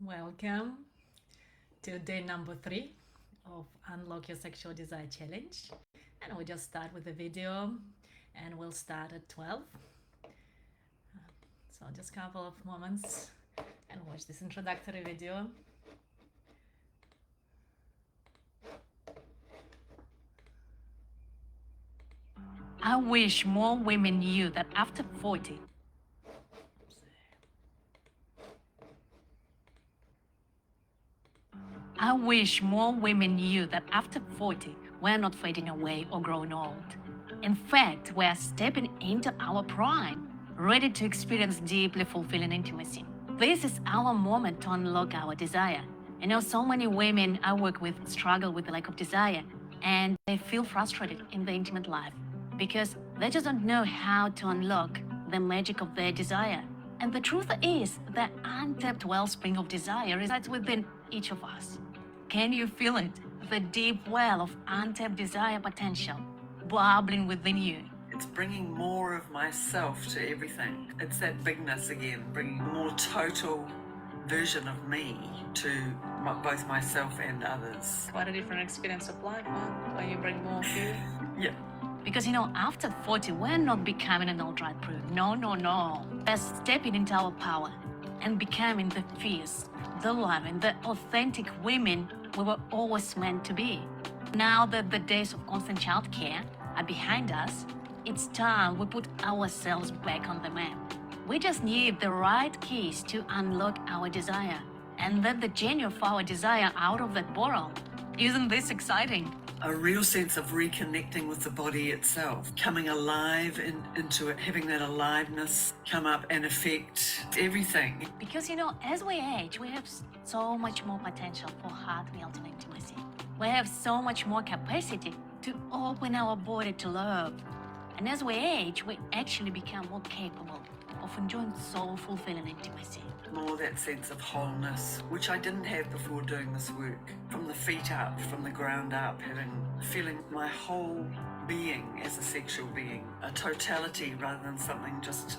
Welcome to day number 3 of Unlock Your Sexual Desire Challenge. And we'll just start with the video and we'll start at 12. So just a couple of moments and watch this introductory video. I wish more women knew that after 40, I wish more women knew that after 40, we're not fading away or growing old. In fact, we're stepping into our prime, ready to experience deeply fulfilling intimacy. This is our moment to unlock our desire. I know so many women I work with struggle with the lack of desire, and they feel frustrated in their intimate life because they just don't know how to unlock the magic of their desire. And the truth is, the untapped wellspring of desire resides within each of us. Can you feel it? The deep well of untapped desire potential bubbling within you. It's bringing more of myself to everything. It's that bigness again, bringing a more total version of me to both myself and others. Quite a different experience of life, huh? When you bring more of you. Yeah. Because, after 40, we're not becoming an old-right prude. No. We're stepping into our power and becoming the fierce, the loving, the authentic women we were always meant to be. Now that the days of constant childcare are behind us, it's time we put ourselves back on the map. We just need the right keys to unlock our desire and let the genie of our desire out of that bottle. Isn't this exciting? A real sense of reconnecting with the body itself, coming alive into it, having that aliveness come up and affect everything. Because, as we age, we have so much more potential for heart-melting intimacy. We have so much more capacity to open our body to love. And as we age, we actually become more capable of enjoying soul-fulfilling intimacy. More that sense of wholeness, which I didn't have before doing this work. From the feet up, from the ground up, feeling my whole being as a sexual being. A totality rather than something just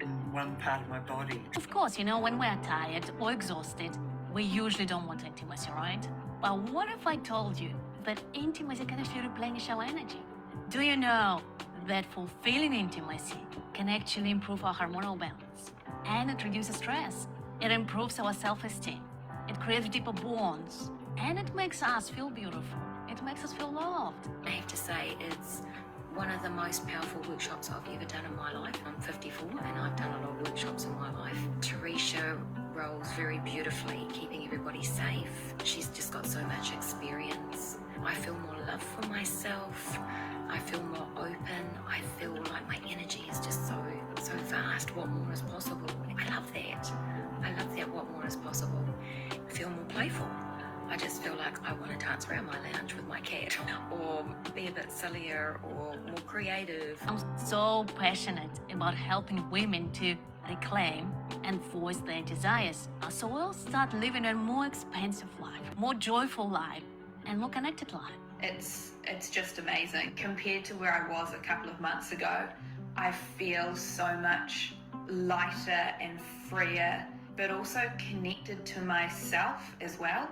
in one part of my body. Of course, when we're tired or exhausted, we usually don't want intimacy, right? But what if I told you that intimacy can actually replenish our energy? Do you know that fulfilling intimacy can actually improve our hormonal balance? And it reduces stress. It improves our self-esteem. It creates deeper bonds. And it makes us feel beautiful. It makes us feel loved. I have to say, it's one of the most powerful workshops I've ever done in my life. I'm 54 and I've done a lot of workshops in my life. Teresa rolls very beautifully, keeping everybody safe. She's just got so much experience. I feel more love for myself. I feel more open. I feel like my energy is just so vast. What more is possible? I love that. What more is possible? I feel more playful. I just feel like I want to dance around my lounge with my cat, or be a bit sillier or more creative. I'm so passionate about helping women to reclaim and voice their desires. So we'll start living a more expansive life, more joyful life, and more connected life. It's just amazing. Compared to where I was a couple of months ago, I feel so much lighter and freer, but also connected to myself as well.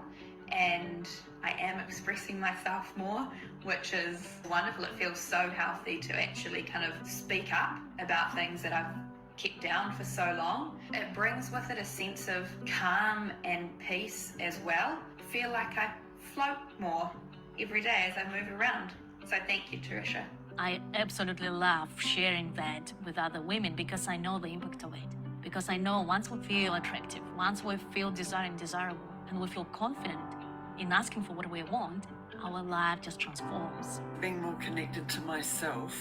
And I am expressing myself more, which is wonderful. It feels so healthy to actually kind of speak up about things that I've kept down for so long. It brings with it a sense of calm and peace as well. I feel like I float more every day as I move around. So thank you, Teresa. I absolutely love sharing that with other women because I know the impact of it. Because I know once we feel attractive, once we feel desirable, and we feel confident in asking for what we want, our life just transforms. Being more connected to myself,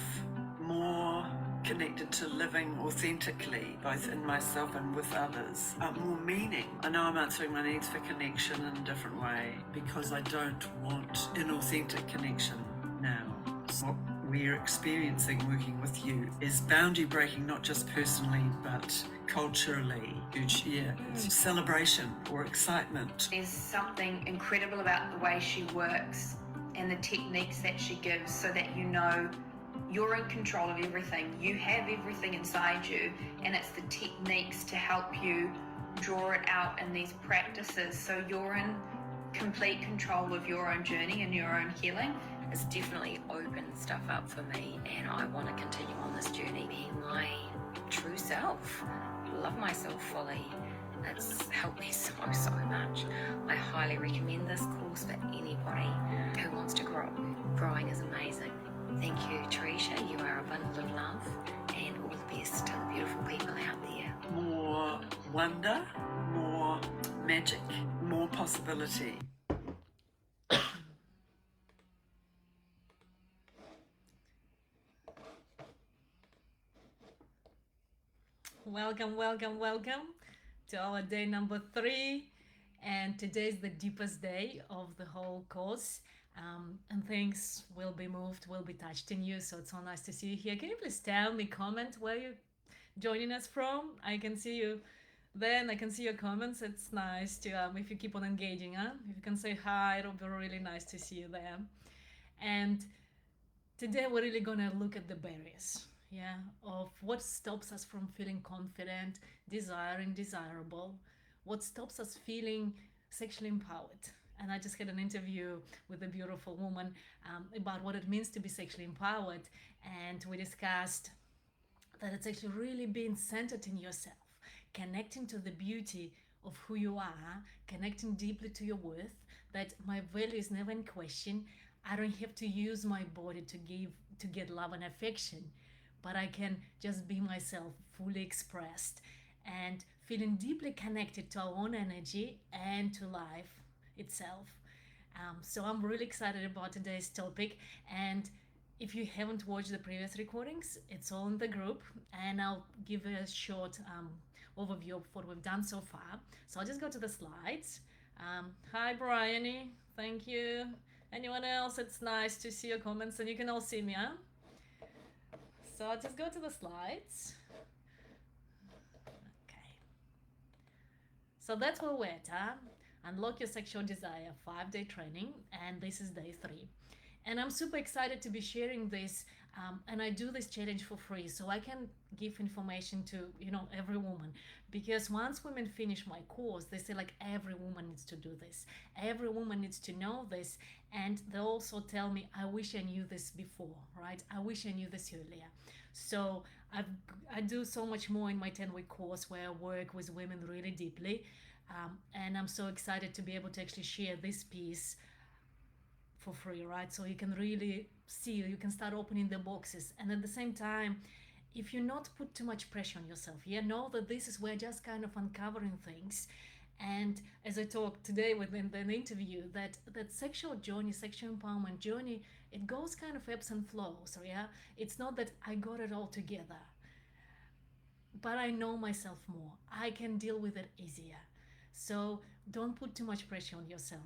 more connected to living authentically, both in myself and with others. More meaning. I know I'm answering my needs for connection in a different way because I don't want inauthentic connection now. What we're experiencing working with you is boundary breaking, not just personally, but culturally. Huge, yeah. It's celebration or excitement. There's something incredible about the way she works and the techniques that she gives so that you're in control of everything. You have everything inside you, and it's the techniques to help you draw it out in these practices so you're in complete control of your own journey and your own healing. It's definitely opened stuff up for me, and I want to continue on this journey being my true self, love myself fully. It's helped me so much. I highly recommend this course for anybody who wants to grow. Growing is amazing. Thank you, Teresa. You are a bundle of love, and all the best to the beautiful people out there. More wonder, more magic, more possibility. Welcome, welcome, welcome to our day number 3. And today is the deepest day of the whole course. And things will be moved, will be touched in you. So it's so nice to see you here. Can you please tell me, comment where you're joining us from? I can see you there and I can see your comments. It's nice to, if you keep on engaging, if you can say hi, it'll be really nice to see you there. And today we're really gonna look at the barriers, of what stops us from feeling confident, desiring, desirable, what stops us feeling sexually empowered. And I just had an interview with a beautiful woman about what it means to be sexually empowered, and we discussed that it's actually really being centered in yourself, connecting to the beauty of who you are, connecting deeply to your worth, that my value is never in question. I don't have to use my body to get love and affection, but I can just be myself, fully expressed, and feeling deeply connected to our own energy and to life itself. So I'm really excited about today's topic, and if you haven't watched the previous recordings, it's all in the group, and I'll give a short overview of what we've done so far. So I'll just go to the slides. Hi Bryony, thank you. Anyone else? It's nice to see your comments, and you can all see me, huh? So I'll just go to the slides. Okay. So that's where we're at, huh? Unlock Your Sexual Desire 5-day training, and this is day 3. And I'm super excited to be sharing this, and I do this challenge for free, so I can give information to every woman, because once women finish my course, they say like every woman needs to do this, every woman needs to know this, and they also tell me, I wish I knew this before, right? I wish I knew this earlier. So I do so much more in my 10-week course, where I work with women really deeply, and I'm so excited to be able to actually share this piece for free, right? So you can really see, you can start opening the boxes, and at the same time, if you not put too much pressure on yourself, know that this is where just kind of uncovering things. And as I talked today within the interview, that sexual journey, sexual empowerment journey, it goes kind of ebbs and flows. So it's not that I got it all together, but I know myself more, I can deal with it easier. So don't put too much pressure on yourself.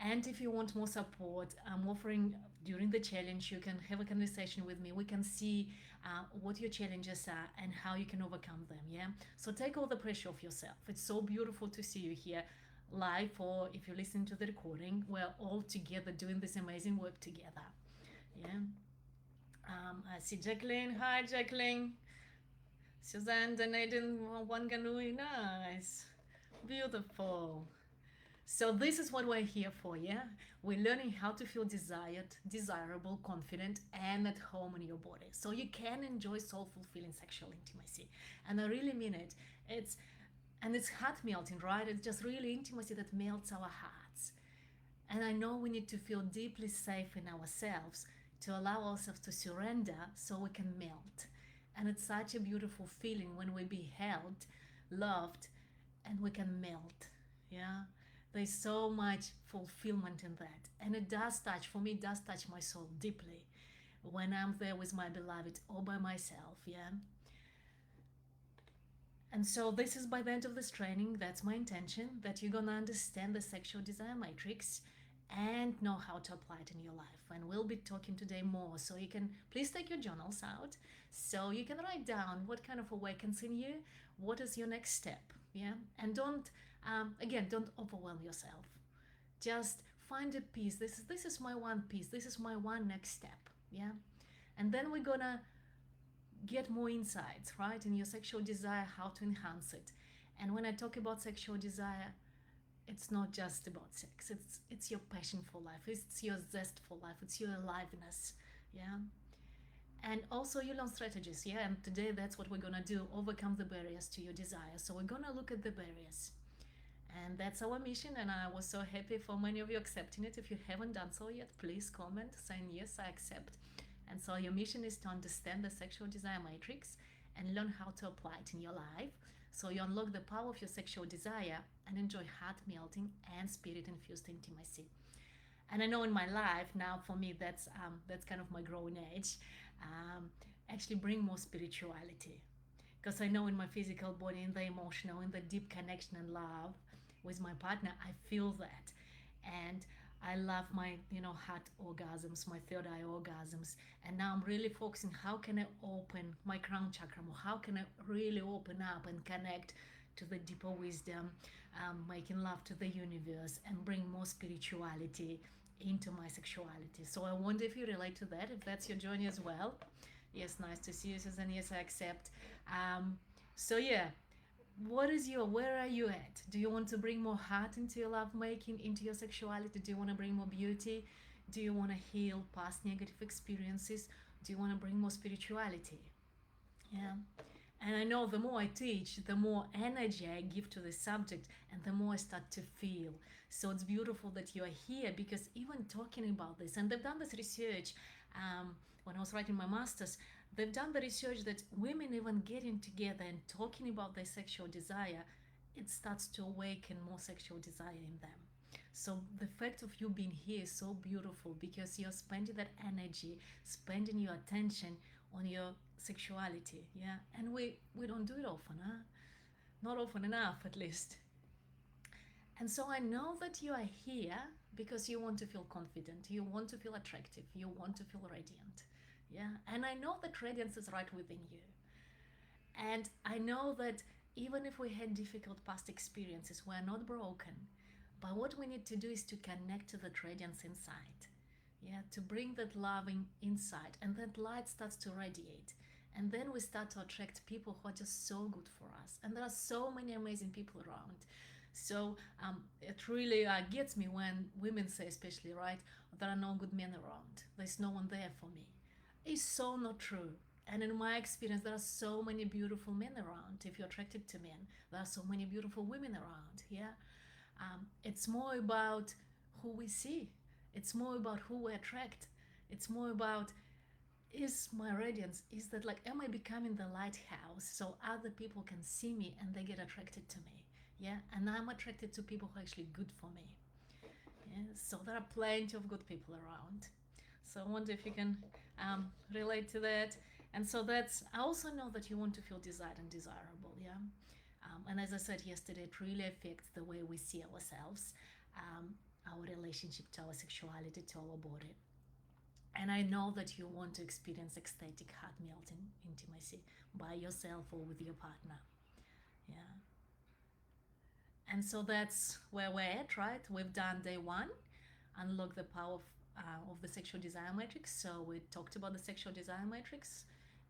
And if you want more support, I'm offering during the challenge, you can have a conversation with me. We can see what your challenges are and how you can overcome them. So take all the pressure off yourself. It's so beautiful to see you here live, or if you're listening to the recording, we're all together doing this amazing work together. I see Jacqueline. Hi Jacqueline. Suzanne donating Wanganui. Nice, beautiful. So this is what we're here for. We're learning how to feel desired, desirable, confident, and at home in your body, so you can enjoy soul-fulfilling sexual intimacy. And I really mean it. It's heart melting, right? It's just really intimacy that melts our hearts. And I know we need to feel deeply safe in ourselves to allow ourselves to surrender so we can melt. And it's such a beautiful feeling when we be held, loved, and we can melt. There's so much fulfillment in that. And it does touch, for me, it does touch my soul deeply when I'm there with my beloved all by myself. And so this is by the end of this training, that's my intention, that you're gonna understand the sexual desire matrix and know how to apply it in your life. And we'll be talking today more, so you can please take your journals out so you can write down what kind of awakens in you, what is your next step. And don't overwhelm yourself. Just find a piece. This is my one piece, this is my one next step. And then we're gonna get more insights, right, in your sexual desire, how to enhance it. And when I talk about sexual desire, it's not just about sex. It's your passion for life. It's your zest for life. It's your aliveness. Yeah. And also you learn strategies. Yeah. And today that's what we're gonna do. Overcome the barriers to your desire. So we're gonna look at the barriers. And that's our mission, and I was so happy for many of you accepting it. If you haven't done so yet, please comment saying yes, I accept. And so your mission is to understand the sexual desire matrix and learn how to apply it in your life, so you unlock the power of your sexual desire and enjoy heart melting and spirit infused intimacy. And I know in my life now, for me, that's kind of my growing age. Actually, bring more spirituality, because I know in my physical body, in the emotional, in the deep connection and love with my partner, I feel that. And I love my, heart orgasms, my third eye orgasms. And now I'm really focusing, how can I open my crown chakra more? How can I really open up and connect to the deeper wisdom, making love to the universe and bring more spirituality into my sexuality. So I wonder if you relate to that, if that's your journey as well. Yes, nice to see you, Susan. Yes, I accept. So yeah, where are you at? Do you want to bring more heart into your love making, into your sexuality? Do you want to bring more beauty? Do you want to heal past negative experiences? Do you want to bring more spirituality? Yeah. And I know the more I teach, the more energy I give to the subject and the more I start to feel. So it's beautiful that you are here, because even talking about this, and they've done this research when I was writing my master's, they've done the research that women even getting together and talking about their sexual desire, it starts to awaken more sexual desire in them. So the fact of you being here is so beautiful, because you're spending that energy, spending your attention on your sexuality. Yeah. And we don't do it often, huh? Not often enough, at least. And so I know that you are here because you want to feel confident, you want to feel attractive, you want to feel radiant. Yeah. And I know that radiance is right within you. And I know that even if we had difficult past experiences, we're not broken. But what we need to do is to connect to the radiance inside. Yeah, to bring that loving inside, and that light starts to radiate. And then we start to attract people who are just so good for us. And there are so many amazing people around. So it really gets me when women say, especially, right, there are no good men around. There's no one there for me. It's so not true. And in my experience, there are so many beautiful men around. If you're attracted to men, there are so many beautiful women around. Yeah. It's more about who we see. It's more about who we attract. It's more about, is my radiance, is that like, am I becoming the lighthouse so other people can see me and they get attracted to me? Yeah. And I'm attracted to people who are actually good for me. Yeah. So there are plenty of good people around. So I wonder if you can relate to that. And so I also know that you want to feel desired and desirable. Yeah. And as I said yesterday, it really affects the way we see ourselves, our relationship to our sexuality, to our body. And I know that you want to experience ecstatic, heart melting intimacy by yourself or with your partner. Yeah. And so that's where we're at, right? We've done day one, unlock the power of the sexual desire matrix. So we talked about the sexual desire matrix,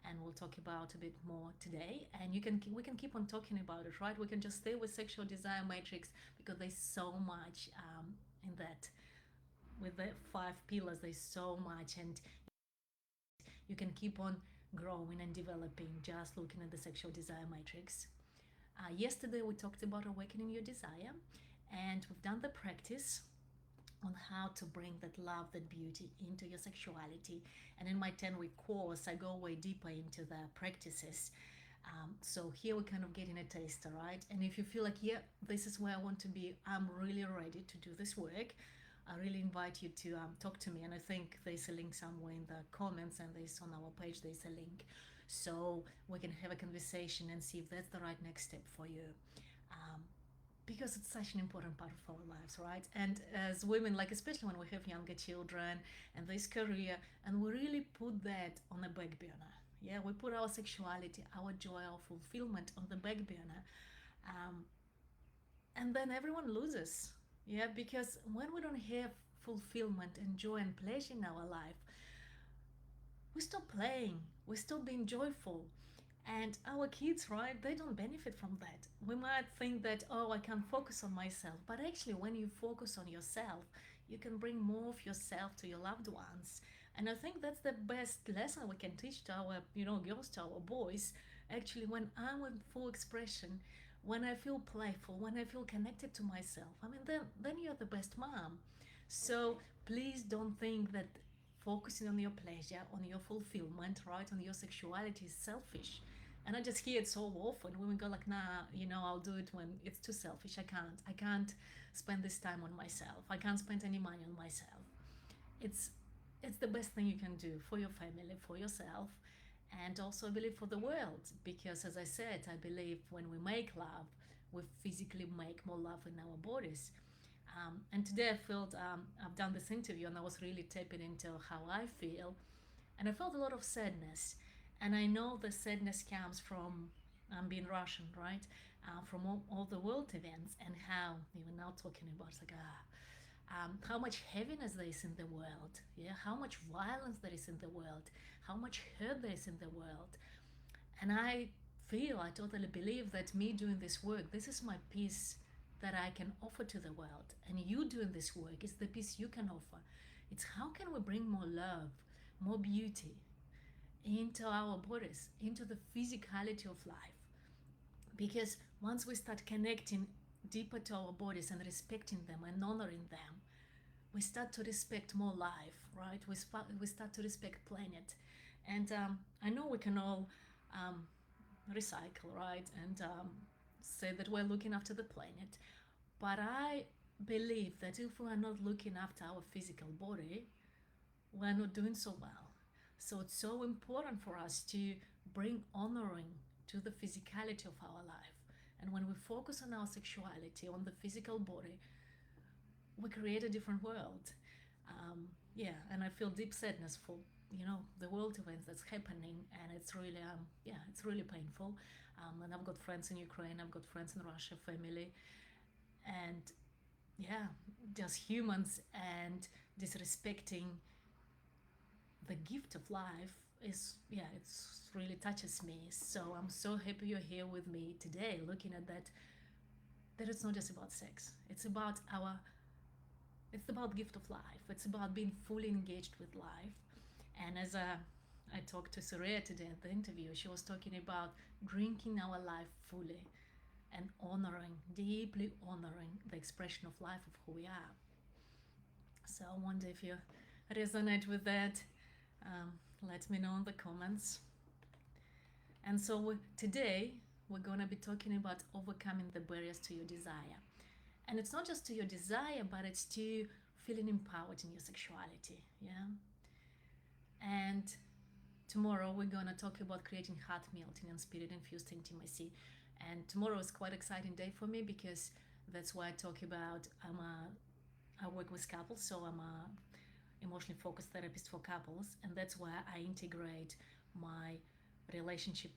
and we'll talk about a bit more today. And we can keep on talking about it, right? We can just stay with sexual desire matrix, because there's so much in that. With the 5 pillars, there's so much, and you can keep on growing and developing just looking at the sexual desire matrix. Yesterday we talked about awakening your desire, and we've done the practice on how to bring that love, that beauty into your sexuality. And in my 10-week course, I go way deeper into the practices. So here we're kind of getting a taster, right? And if you feel like, yeah, this is where I want to be, I'm really ready to do this work, I really invite you to talk to me. And I think there's a link somewhere in the comments, and there's on our page, there's a link. So we can have a conversation and see if that's the right next step for you. Because it's such an important part of our lives, right? And as women, like especially when we have younger children and this career, and we really put that on the back burner. Yeah, we put our sexuality, our joy, our fulfillment on the back burner. And then everyone loses. Yeah, because when we don't have fulfillment and joy and pleasure in our life, we stop playing, we stop being joyful. And our kids, right, they don't benefit from that. We might think that, oh, I can focus on myself. But actually, when you focus on yourself, you can bring more of yourself to your loved ones. And I think that's the best lesson we can teach to our, girls, to our boys. Actually, when I'm in full expression, when I feel playful, when I feel connected to myself, I mean, then you're the best mom. So please don't think that focusing on your pleasure, on your fulfillment, right, on your sexuality is selfish. And I just hear it so often. Women go like, nah, I'll do it when it's too selfish. I can't spend this time on myself. I can't spend any money on myself. It's it's the best thing you can do for your family, for yourself, and also I believe for the world. Because as I said, I believe when we make love, we physically make more love in our bodies. And today I felt I've done this interview and I was really tapping into how I feel, and I felt a lot of sadness. And I know the sadness comes from being Russian, right? From all the world events, and how even now talking about it's like how much heaviness there is in the world, yeah, how much violence there is in the world, how much hurt there is in the world. And I totally believe that me doing this work, this is my peace that I can offer to the world. And you doing this work is the peace you can offer. It's how can we bring more love, more beauty into our bodies, into the physicality of life. Because once we start connecting deeper to our bodies and respecting them and honoring them, we start to respect more life, right? We start to respect planet. And I know we can all recycle, right? And say that we're looking after the planet. But I believe that if we are not looking after our physical body, we're not doing so well. So it's so important for us to bring honoring to the physicality of our life. And when we focus on our sexuality, on the physical body, we create a different world. Yeah, and I feel deep sadness for the world events that's happening, and it's really it's really painful. And I've got friends in Ukraine, I've got friends in Russia, family, and yeah, just humans, and disrespecting the gift of life is, it's really touches me. So I'm so happy you're here with me today, looking at that it's not just about sex. It's about gift of life. It's about being fully engaged with life. And as I talked to Surya today at the interview, she was talking about drinking our life fully and honoring, deeply honoring the expression of life of who we are. So I wonder if you resonate with that. Let me know in the comments. And so today we're going to be talking about overcoming the barriers to your desire. And it's not just to your desire, but it's to feeling empowered in your sexuality. Yeah. And tomorrow we're going to talk about creating heart melting and spirit infused intimacy. And tomorrow is quite an exciting day for me, because that's why I talk about I work with couples, so I'm a emotionally focused therapist for couples, and that's why I integrate my relationship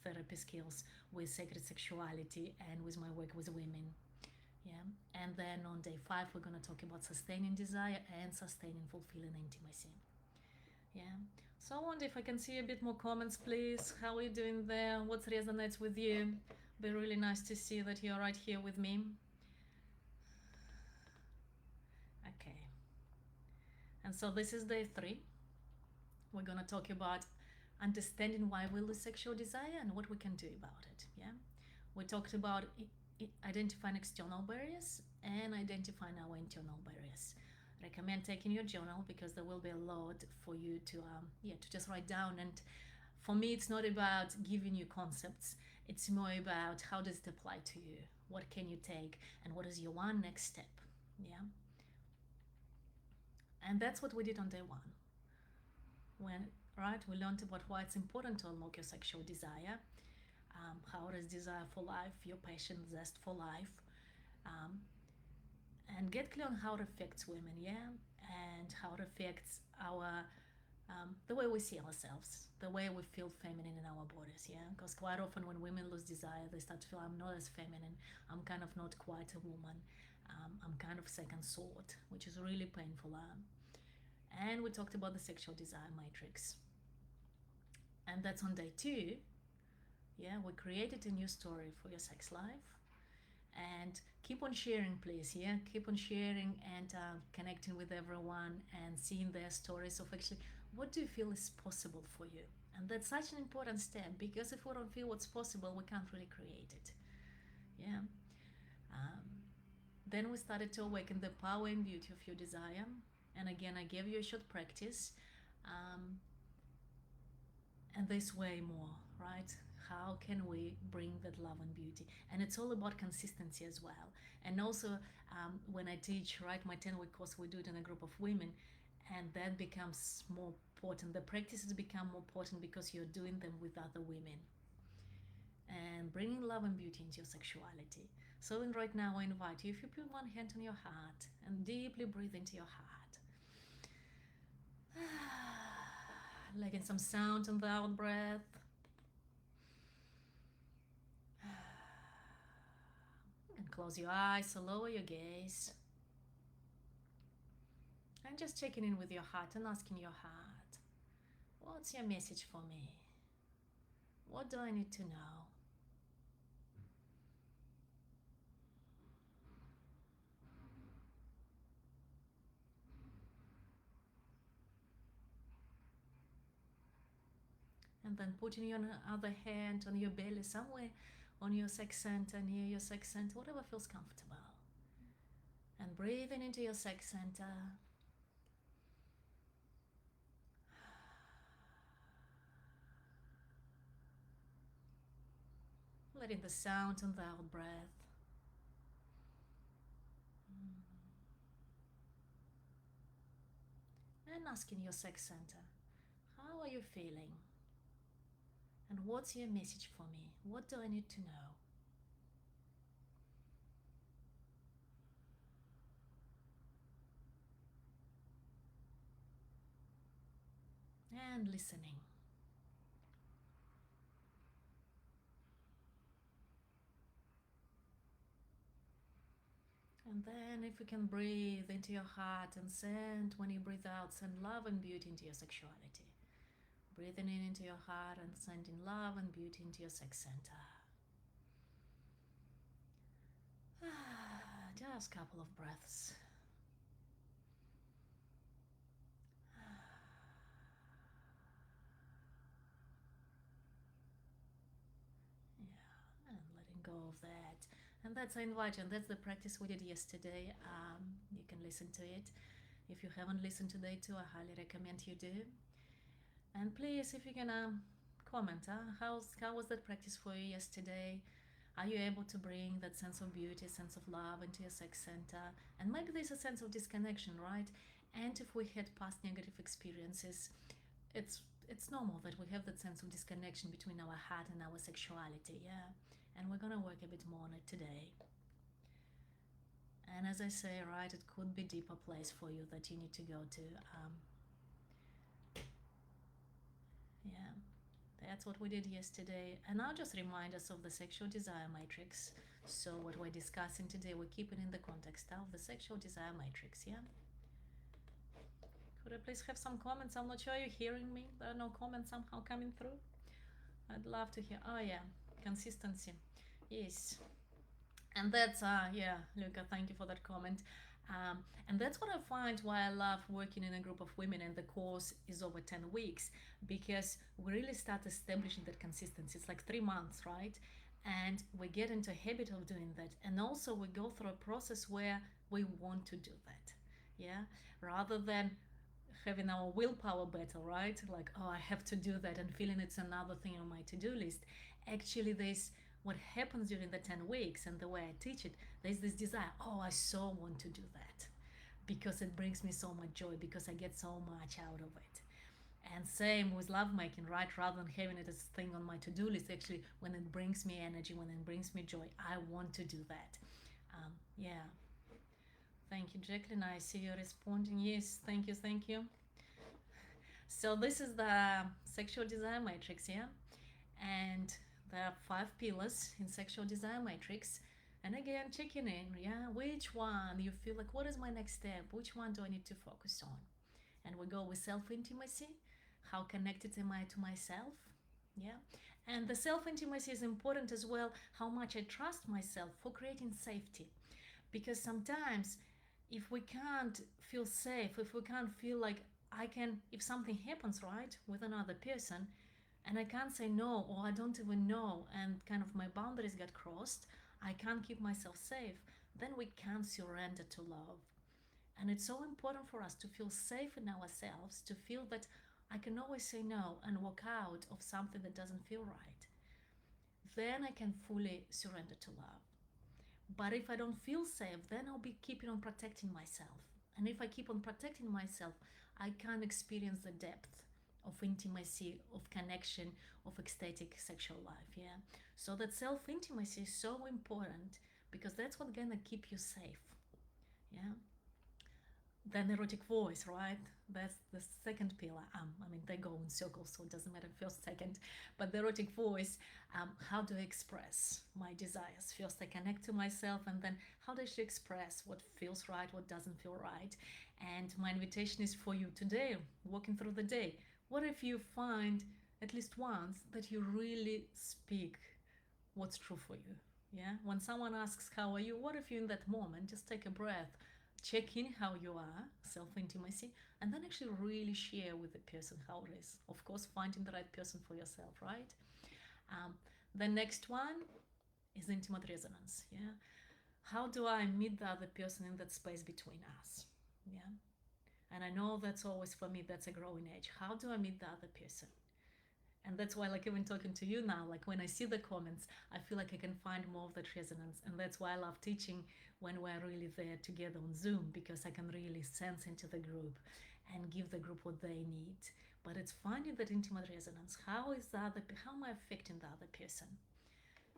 therapy skills with sacred sexuality and with my work with women. Yeah. And then on day 5 we're going to talk about sustaining desire and sustaining fulfilling intimacy. Yeah. So I wonder if I can see a bit more comments, please. How are you doing there? What resonates with you? Be really nice to see that you're right here with me. Okay. And so this is day 3. We're going to talk about understanding why we lose sexual desire and what we can do about it. Yeah. We talked about identifying external barriers and identifying our internal barriers. Recommend taking your journal, because there will be a lot for you to just write down. And for me, it's not about giving you concepts. It's more about how does it apply to you? What can you take? And what is your one next step? Yeah. And that's what we did on day 1. We learned about why it's important to unlock your sexual desire. How it is desire for life, your passion, zest for life, and get clear on how it affects women, yeah, and how it affects our the way we see ourselves, the way we feel feminine in our bodies, yeah, because quite often when women lose desire, they start to feel I'm not as feminine, I'm kind of not quite a woman, I'm kind of second sort, which is really painful. And we talked about the sexual desire matrix, and that's on day 2. Yeah, we created a new story for your sex life. And keep on sharing, please. Yeah, keep on sharing and connecting with everyone and seeing their stories of actually what do you feel is possible for you. And that's such an important step, because if we don't feel what's possible, we can't really create it. Yeah. um, then we started to awaken the power and beauty of your desire. And again, I gave you a short practice. um, and there's way more, right? How can we bring that love and beauty? And it's all about consistency as well. And also, when I teach, right, my 10-week course, we do it in a group of women, and that becomes more important. The practices become more important because you're doing them with other women and bringing love and beauty into your sexuality. So, and right now, I invite you, if you put one hand on your heart and deeply breathe into your heart, letting some sound on the out breath. And close your eyes, so lower your gaze. And just checking in with your heart and asking your heart, what's your message for me? What do I need to know? And then putting your other hand on your belly, somewhere on your sex center, near your sex center, whatever feels comfortable. And breathing into your sex center. Letting the sound on the out breath. And asking your sex center, how are you feeling? And what's your message for me? What do I need to know? And listening. And then if you can breathe into your heart and send, when you breathe out, send love and beauty into your sexuality. Breathing in into your heart and sending love and beauty into your sex center. Just a couple of breaths. Yeah, and letting go of that. And that's I invite you, and that's the practice we did yesterday. You can listen to it. If you haven't listened today too, I highly recommend you do. And please, if you can comment, how was that practice for you yesterday? Are you able to bring that sense of beauty, sense of love into your sex center? And maybe there's a sense of disconnection, right? And if we had past negative experiences, it's normal that we have that sense of disconnection between our heart and our sexuality, yeah. And we're gonna work a bit more on it today. And as I say, right, it could be a deeper place for you that you need to go to. Yeah, that's what we did yesterday. And I'll just remind us of the sexual desire matrix. So what we're discussing today, we keep it in the context of the sexual desire matrix, yeah? Could I please have some comments? I'm not sure you're hearing me. There are no comments somehow coming through. I'd love to hear. Oh yeah, consistency. Yes. And that's, yeah, Luca, thank you for that comment. And that's what I find why I love working in a group of women, and the course is over 10 weeks, because we really start establishing that consistency. It's like 3 months, right? And we get into a habit of doing that. And also we go through a process where we want to do that. Yeah. Rather than having our willpower battle, right? Like, oh, I have to do that, and feeling it's another thing on my to-do list. Actually, there's what happens during the 10 weeks, and the way I teach it, there's this desire, oh, I so want to do that because it brings me so much joy, because I get so much out of it. And same with lovemaking, right? Rather than having it as a thing on my to-do list, actually, when it brings me energy, when it brings me joy, I want to do that. Yeah. Thank you, Jacqueline. I see you responding. Yes, thank you, thank you. So this is the sexual desire matrix, yeah? And there are 5 pillars in sexual desire matrix. And again, checking in, yeah? Which one you feel like, what is my next step? Which one do I need to focus on? And we go with self-intimacy. How connected am I to myself? Yeah. And the self-intimacy is important as well, how much I trust myself for creating safety. Because sometimes if we can't feel safe, if we can't feel like I can, if something happens, right, with another person, and I can't say no, or I don't even know, and kind of my boundaries get crossed, I can't keep myself safe, then we can't surrender to love. And it's so important for us to feel safe in ourselves, to feel that I can always say no and walk out of something that doesn't feel right. Then I can fully surrender to love. But if I don't feel safe, then I'll be keeping on protecting myself. And if I keep on protecting myself, I can't experience the depth of intimacy, of connection, of ecstatic sexual life. Yeah. So that self-intimacy is so important because that's what's gonna keep you safe. Yeah. Then erotic voice, right? That's the second pillar. I mean, they go in circles, so it doesn't matter first, second. But the erotic voice, how do I express my desires? First, I connect to myself, and then how do I express what feels right, what doesn't feel right? And my invitation is for you today, walking through the day. What if you find at least once that you really speak what's true for you? Yeah. When someone asks, how are you? What if you in that moment just take a breath, check in how you are, self-intimacy, and then actually really share with the person how it is. Of course, finding the right person for yourself, right? The next one is intimate resonance. Yeah. How do I meet the other person in that space between us? Yeah. And I know that's always for me, that's a growing age. How do I meet the other person? And that's why, like, even talking to you now, like when I see the comments, I feel like I can find more of that resonance. And that's why I love teaching when we're really there together on Zoom, because I can really sense into the group and give the group what they need. But it's finding that intimate resonance. How am I affecting the other person?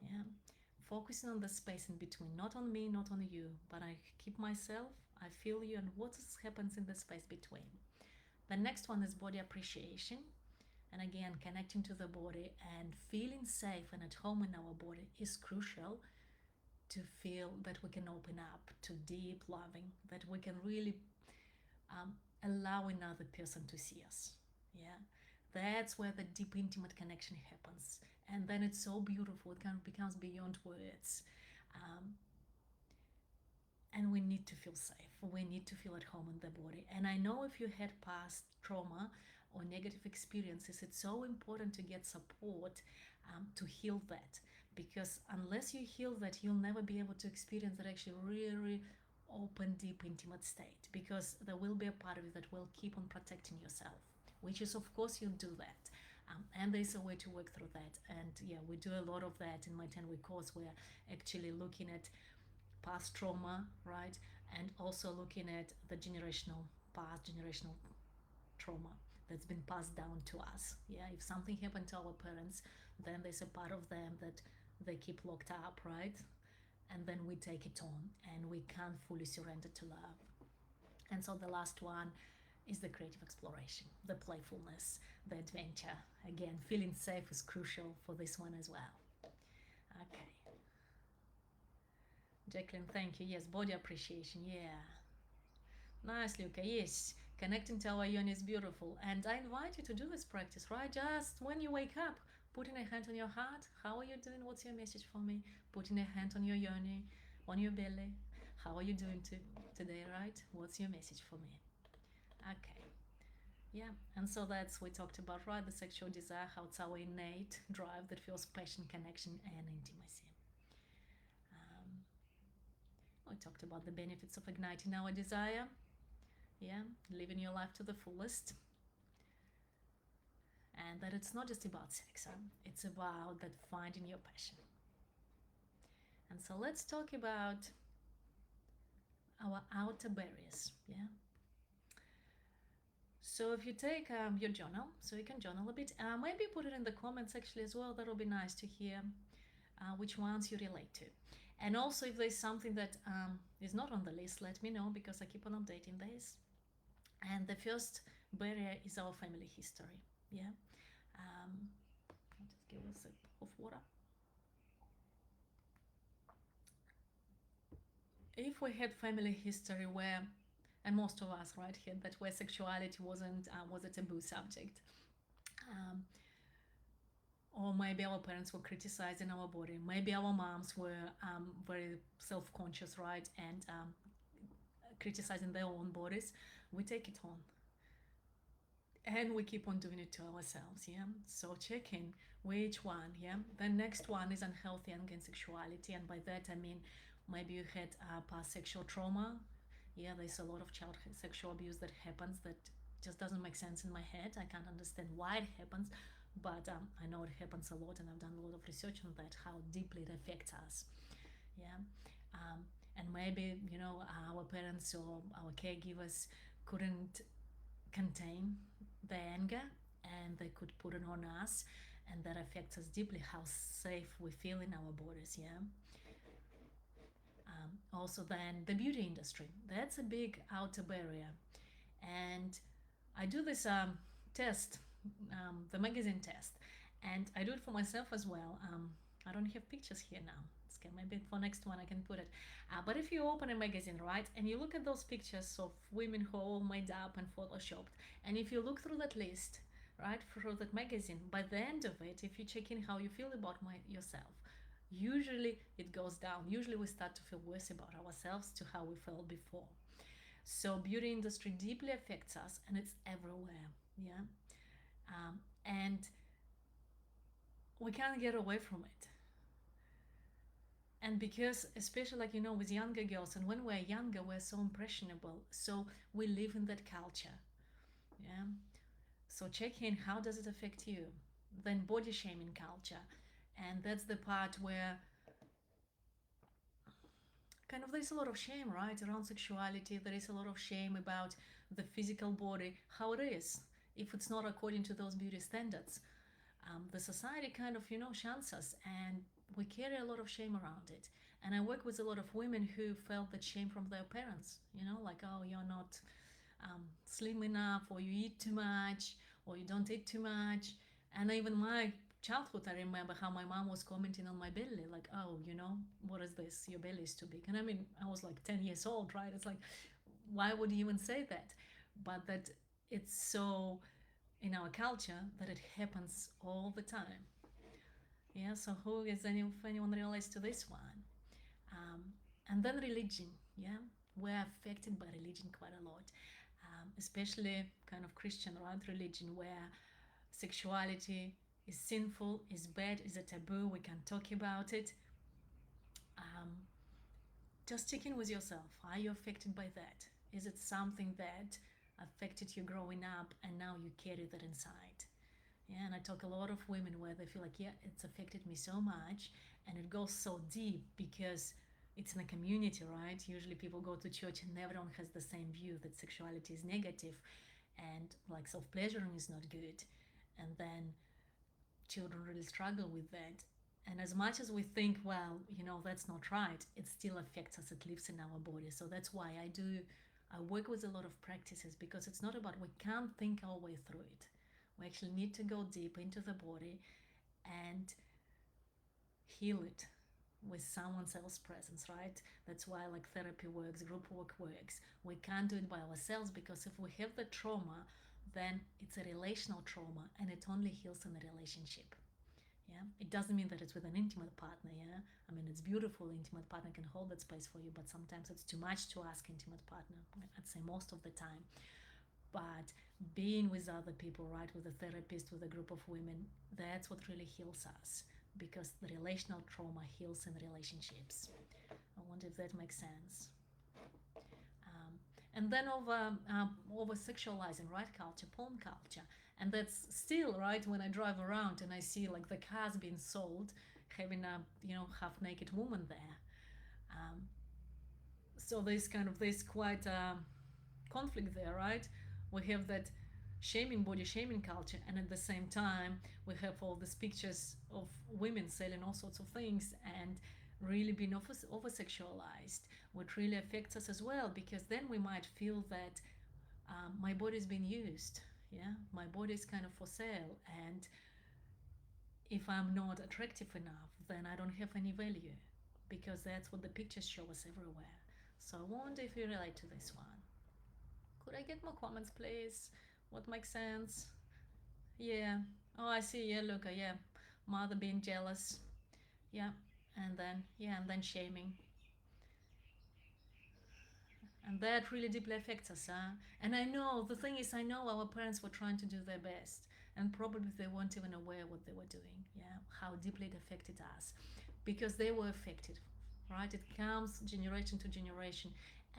Yeah. Focusing on the space in between, not on me, not on you, but I keep myself, I feel you, and what happens in the space between. The next one is body appreciation. And again, connecting to the body and feeling safe and at home in our body is crucial to feel that we can open up to deep loving, that we can really allow another person to see us. Yeah, that's where the deep intimate connection happens. And then it's so beautiful, it kind of becomes beyond words. And we need to feel safe. We need to feel at home in the body. And I know if you had past trauma or negative experiences, it's so important to get support to heal that. Because unless you heal that, you'll never be able to experience that actually really open, deep, intimate state. Because there will be a part of you that will keep on protecting yourself, which is, of course, you'll do that. And there's a way to work through that. And yeah, we do a lot of that in my 10-week course. We're actually looking at past trauma, right? And also looking at the past generational trauma that's been passed down to us. Yeah, if something happened to our parents, then there's a part of them that they keep locked up, right? And then we take it on and we can't fully surrender to love. And so the last one is the creative exploration, the playfulness, the adventure. Again, feeling safe is crucial for this one as well. Okay. Jacqueline, thank you. Yes, body appreciation. Yeah. Nice, Luca. Yes, connecting to our yoni is beautiful. And I invite you to do this practice, right? Just when you wake up, putting a hand on your heart. How are you doing? What's your message for me? Putting a hand on your yoni, on your belly. How are you doing today, right? What's your message for me? Okay. Yeah, and so that's we talked about, right? The sexual desire, how it's our innate drive that feels passion, connection, and intimacy. We talked about the benefits of igniting our desire. Yeah, living your life to the fullest. And that it's not just about sex, it's about that finding your passion. And so let's talk about our outer barriers. Yeah. So if you take your journal, so you can journal a bit, maybe put it in the comments actually as well. That'll be nice to hear which ones you relate to. And also if there's something that is not on the list, let me know, because I keep on updating this. And the first barrier is our family history. Yeah. I'll just give a sip of water. If we had family history where, and most of us, right, had that, where sexuality was a taboo subject, or maybe our parents were criticizing our body. Maybe our moms were very self-conscious, right, and criticizing their own bodies. We take it on, and we keep on doing it to ourselves. Yeah, so check in which one. Yeah, the next one is unhealthy ongoing sexuality, and by that I mean maybe you had past sexual trauma. Yeah, there's a lot of child sexual abuse that happens that just doesn't make sense in my head. I can't understand why it happens, but I know it happens a lot, and I've done a lot of research on that, how deeply it affects us. Yeah, um, and maybe our parents or our caregivers couldn't contain the anger, and they could put it on us, and that affects us deeply, how safe we feel in our bodies. Yeah. Also, then the beauty industry, that's a big outer barrier. And I do this test, the magazine test, and I do it for myself as well. I don't have pictures here now. Maybe for next one I can put it. But if you open a magazine, right, and you look at those pictures of women who are all made up and photoshopped, and if you look through that list, right, through that magazine, by the end of it, if you check in how you feel about yourself, usually it goes down. Usually we start to feel worse about ourselves to how we felt before. So beauty industry deeply affects us, and it's everywhere. Yeah, and we can't get away from it. And because, especially with younger girls, and when we're younger, we're so impressionable, so we live in that culture. Yeah. So check in, how does it affect you? Then body shaming culture, and that's the part where kind of there's a lot of shame, right, around sexuality. There is a lot of shame about the physical body, how it is, if it's not according to those beauty standards. The society kind of shuns us, and we carry a lot of shame around it. And I work with a lot of women who felt that shame from their parents, like, oh, you're not slim enough, or you eat too much, or you don't eat too much. And even my childhood, I remember how my mom was commenting on my belly, like, oh, what is this? Your belly is too big. And I mean, I was like 10 years old, right? It's like, why would you even say that? But that it's so in our culture that it happens all the time. Yeah, so if anyone relates to this one? And then religion, yeah, we're affected by religion quite a lot, especially kind of Christian, right, religion, where sexuality is sinful, is bad, is a taboo, we can't talk about it. Just check in with yourself. Are you affected by that? Is it something that affected you growing up, and now you carry that inside? Yeah, and I talk a lot of women where they feel like, yeah, it's affected me so much, and it goes so deep because it's in a community, right? Usually people go to church and everyone has the same view that sexuality is negative, and like self-pleasuring is not good. And then children really struggle with that. And as much as we think, well, that's not right, it still affects us. It lives in our body. So that's why I work with a lot of practices, because it's not about, we can't think our way through it. We actually need to go deep into the body and heal it with someone else's presence, right? That's why like therapy works, group work works. We can't do it by ourselves, because if we have the trauma, then it's a relational trauma, and it only heals in a relationship. Yeah, it doesn't mean that it's with an intimate partner. Yeah, I mean, it's beautiful, intimate partner can hold that space for you, but sometimes it's too much to ask intimate partner. I'd say most of the time. But being with other people, right, with a therapist, with a group of women, that's what really heals us, because the relational trauma heals in relationships. I wonder if that makes sense. And then over sexualizing, right, culture, porn culture, and that's still right when I drive around and I see like the cars being sold, having a half naked woman there. So there's kind of this quite conflict there, right? We have that shaming, body shaming culture, and at the same time we have all these pictures of women selling all sorts of things and really being over sexualized, which really affects us as well, because then we might feel that my body is being used. Yeah, my body is kind of for sale, and if I'm not attractive enough, then I don't have any value, because that's what the pictures show us everywhere. So I wonder if you relate to this one. Could I get more comments, please? What makes sense? Yeah. Oh, I see. Yeah, look, yeah. mother being jealous, yeah, and then shaming, and that really deeply affects us, huh? And I know the thing is, I know our parents were trying to do their best, and probably they weren't even aware what they were doing, yeah, how deeply it affected us, because they were affected, right? It comes generation to generation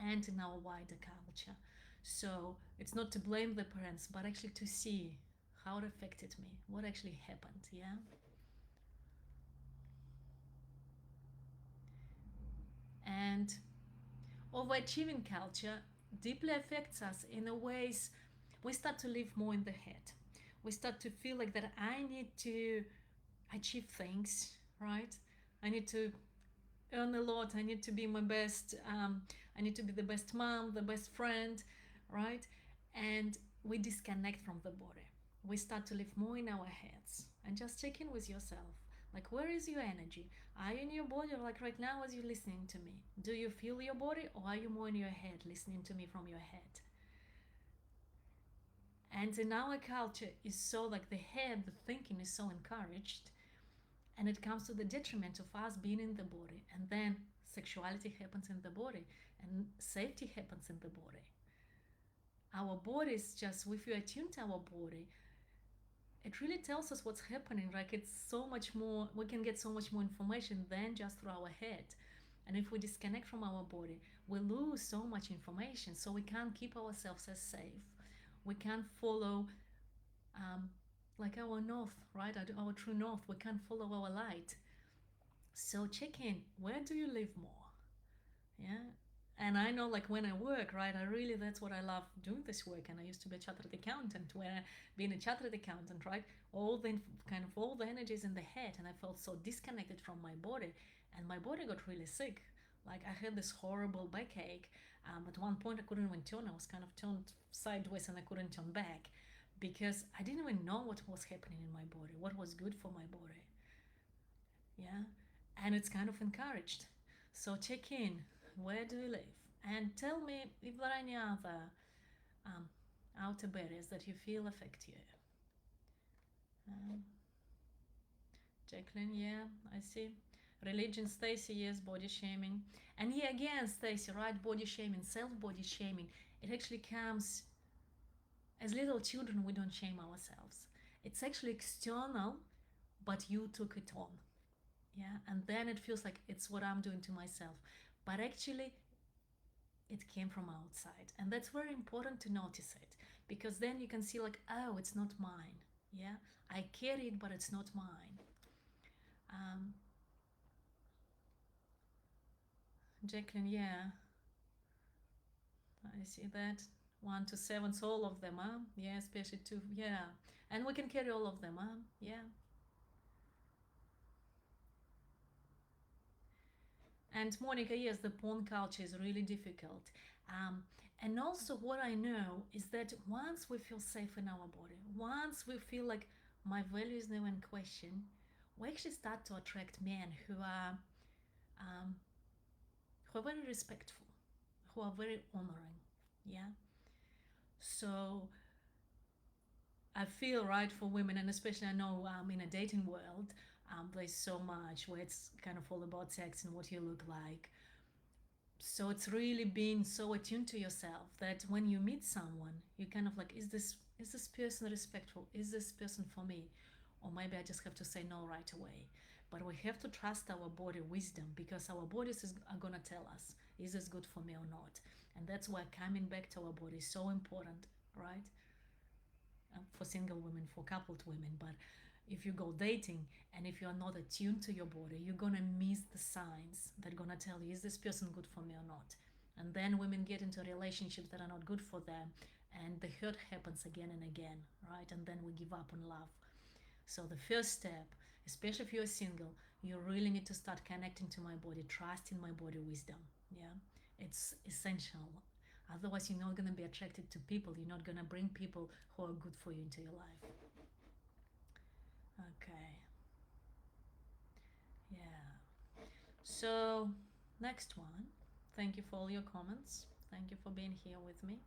and in our wider culture. So it's not to blame the parents, but actually to see how it affected me, what actually happened, yeah. And overachieving culture deeply affects us in a ways we start to live more in the head. We start to feel like that I need to achieve things, right? I need to earn a lot. I need to be my best. I need to be the best mom, the best friend, right? And we disconnect from the body. We start to live more in our heads. And just check in with yourself. Like, where is your energy? Are you in your body, like right now as you're listening to me? Do you feel your body, or are you more in your head, listening to me from your head? And in our culture, is so like the head, the thinking is so encouraged, and it comes to the detriment of us being in the body, and then sexuality happens in the body, and safety happens in the body. Our body is just, if you attune to our body, it really tells us what's happening. Like, it's so much more, we can get so much more information than just through our head. And if we disconnect from our body, we lose so much information, so we can't keep ourselves as safe. We can't follow like our north, right? Our true north. We can't follow our light. So check in. Where do you live more? Yeah. And I know, like, when I work, right, I really, that's what I love doing this work. And I used to be a chartered accountant, where being a chartered accountant, right, all the kind of all the energies in the head, and I felt so disconnected from my body, and my body got really sick. Like, I had this horrible backache. At one point, I couldn't even turn. I was kind of turned sideways, and I couldn't turn back because I didn't even know what was happening in my body, what was good for my body. Yeah. And it's kind of encouraged. So check in. Where do you live? And tell me if there are any other outer barriers that you feel affect you. Um, Jacqueline, yeah, I see. Religion, Stacy, yes, body shaming. And here again, Stacy, right? Body shaming, self body shaming. It actually comes, as little children, we don't shame ourselves. It's actually external, but you took it on. Yeah, and then it feels like it's what I'm doing to myself. But actually, it came from outside. And that's very important to notice it, because then you can see, like, oh, it's not mine. Yeah, I carry it, but it's not mine. Jacqueline, yeah, I see that. 1 to 7, so all of them, huh? Yeah, especially 2, yeah. And we can carry all of them, huh? Yeah. And Monica, yes, the porn culture is really difficult. And also, what I know is that once we feel safe in our body, once we feel like my value is now in question, we actually start to attract men um, who are very respectful, who are very honoring. Yeah. So I feel, right, for women, and especially I know in a dating world, there's so much where it's kind of all about sex and what you look like. So it's really being so attuned to yourself that when you meet someone, you kind of like, is this person respectful? Is this person for me? Or maybe I just have to say no right away. But we have to trust our body wisdom, because our bodies are going to tell us, is this good for me or not? And that's why coming back to our body is so important, right? For single women, for coupled women. But if you go dating and if you're not attuned to your body, you're gonna miss the signs that are gonna tell you, is this person good for me or not? And then women get into relationships that are not good for them, and the hurt happens again and again, right? And then we give up on love. So the first step, especially if you're single, you really need to start connecting to my body, trusting my body wisdom. Yeah, it's essential. Otherwise, you're not going to be attracted to people. You're not going to bring people who are good for you into your life. Okay. Yeah. So, next one. Thank you for all your comments. Thank you for being here with me.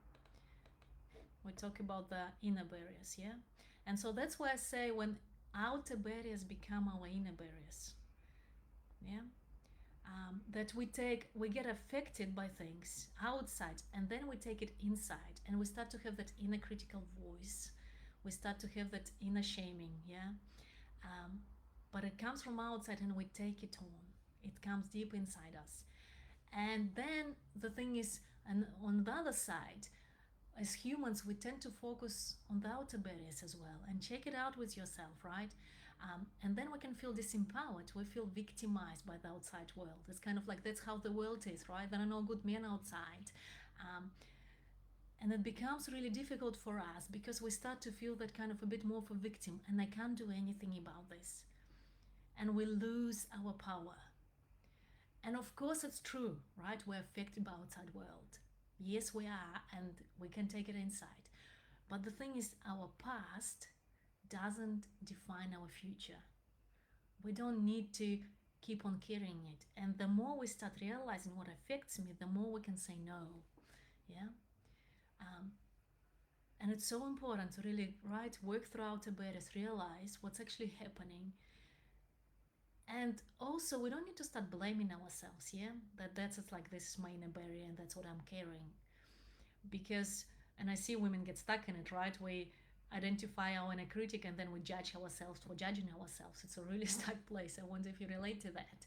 We talk about the inner barriers, yeah? And so that's why I say, when outer barriers become our inner barriers. Yeah. That we get affected by things outside, and then we take it inside, and we start to have that inner critical voice. We start to have that inner shaming. Yeah. Um, but it comes from outside, and we take it on. It comes deep inside us. And then the thing is, and on the other side, as humans, we tend to focus on the outer barriers as well, and check it out with yourself, right? And then we can feel disempowered. We feel victimized by the outside world. It's kind of like that's how the world is, right? There are no good men outside. Um, and it becomes really difficult for us because we start to feel that kind of a bit more of a victim, and I can't do anything about this. And we lose our power. And of course, it's true, right? We're affected by outside world. Yes, we are, and we can take it inside. But the thing is, our past doesn't define our future. We don't need to keep on carrying it. And the more we start realizing what affects me, the more we can say no. Yeah. And it's so important to really, right, work through outer barriers, realize what's actually happening. And also, we don't need to start blaming ourselves. Yeah, that's it's like this is my inner barrier, and that's what I'm carrying. Because, and I see women get stuck in it, right? We identify our inner critic, and then we judge ourselves for judging ourselves. It's a really stuck place. I wonder if you relate to that.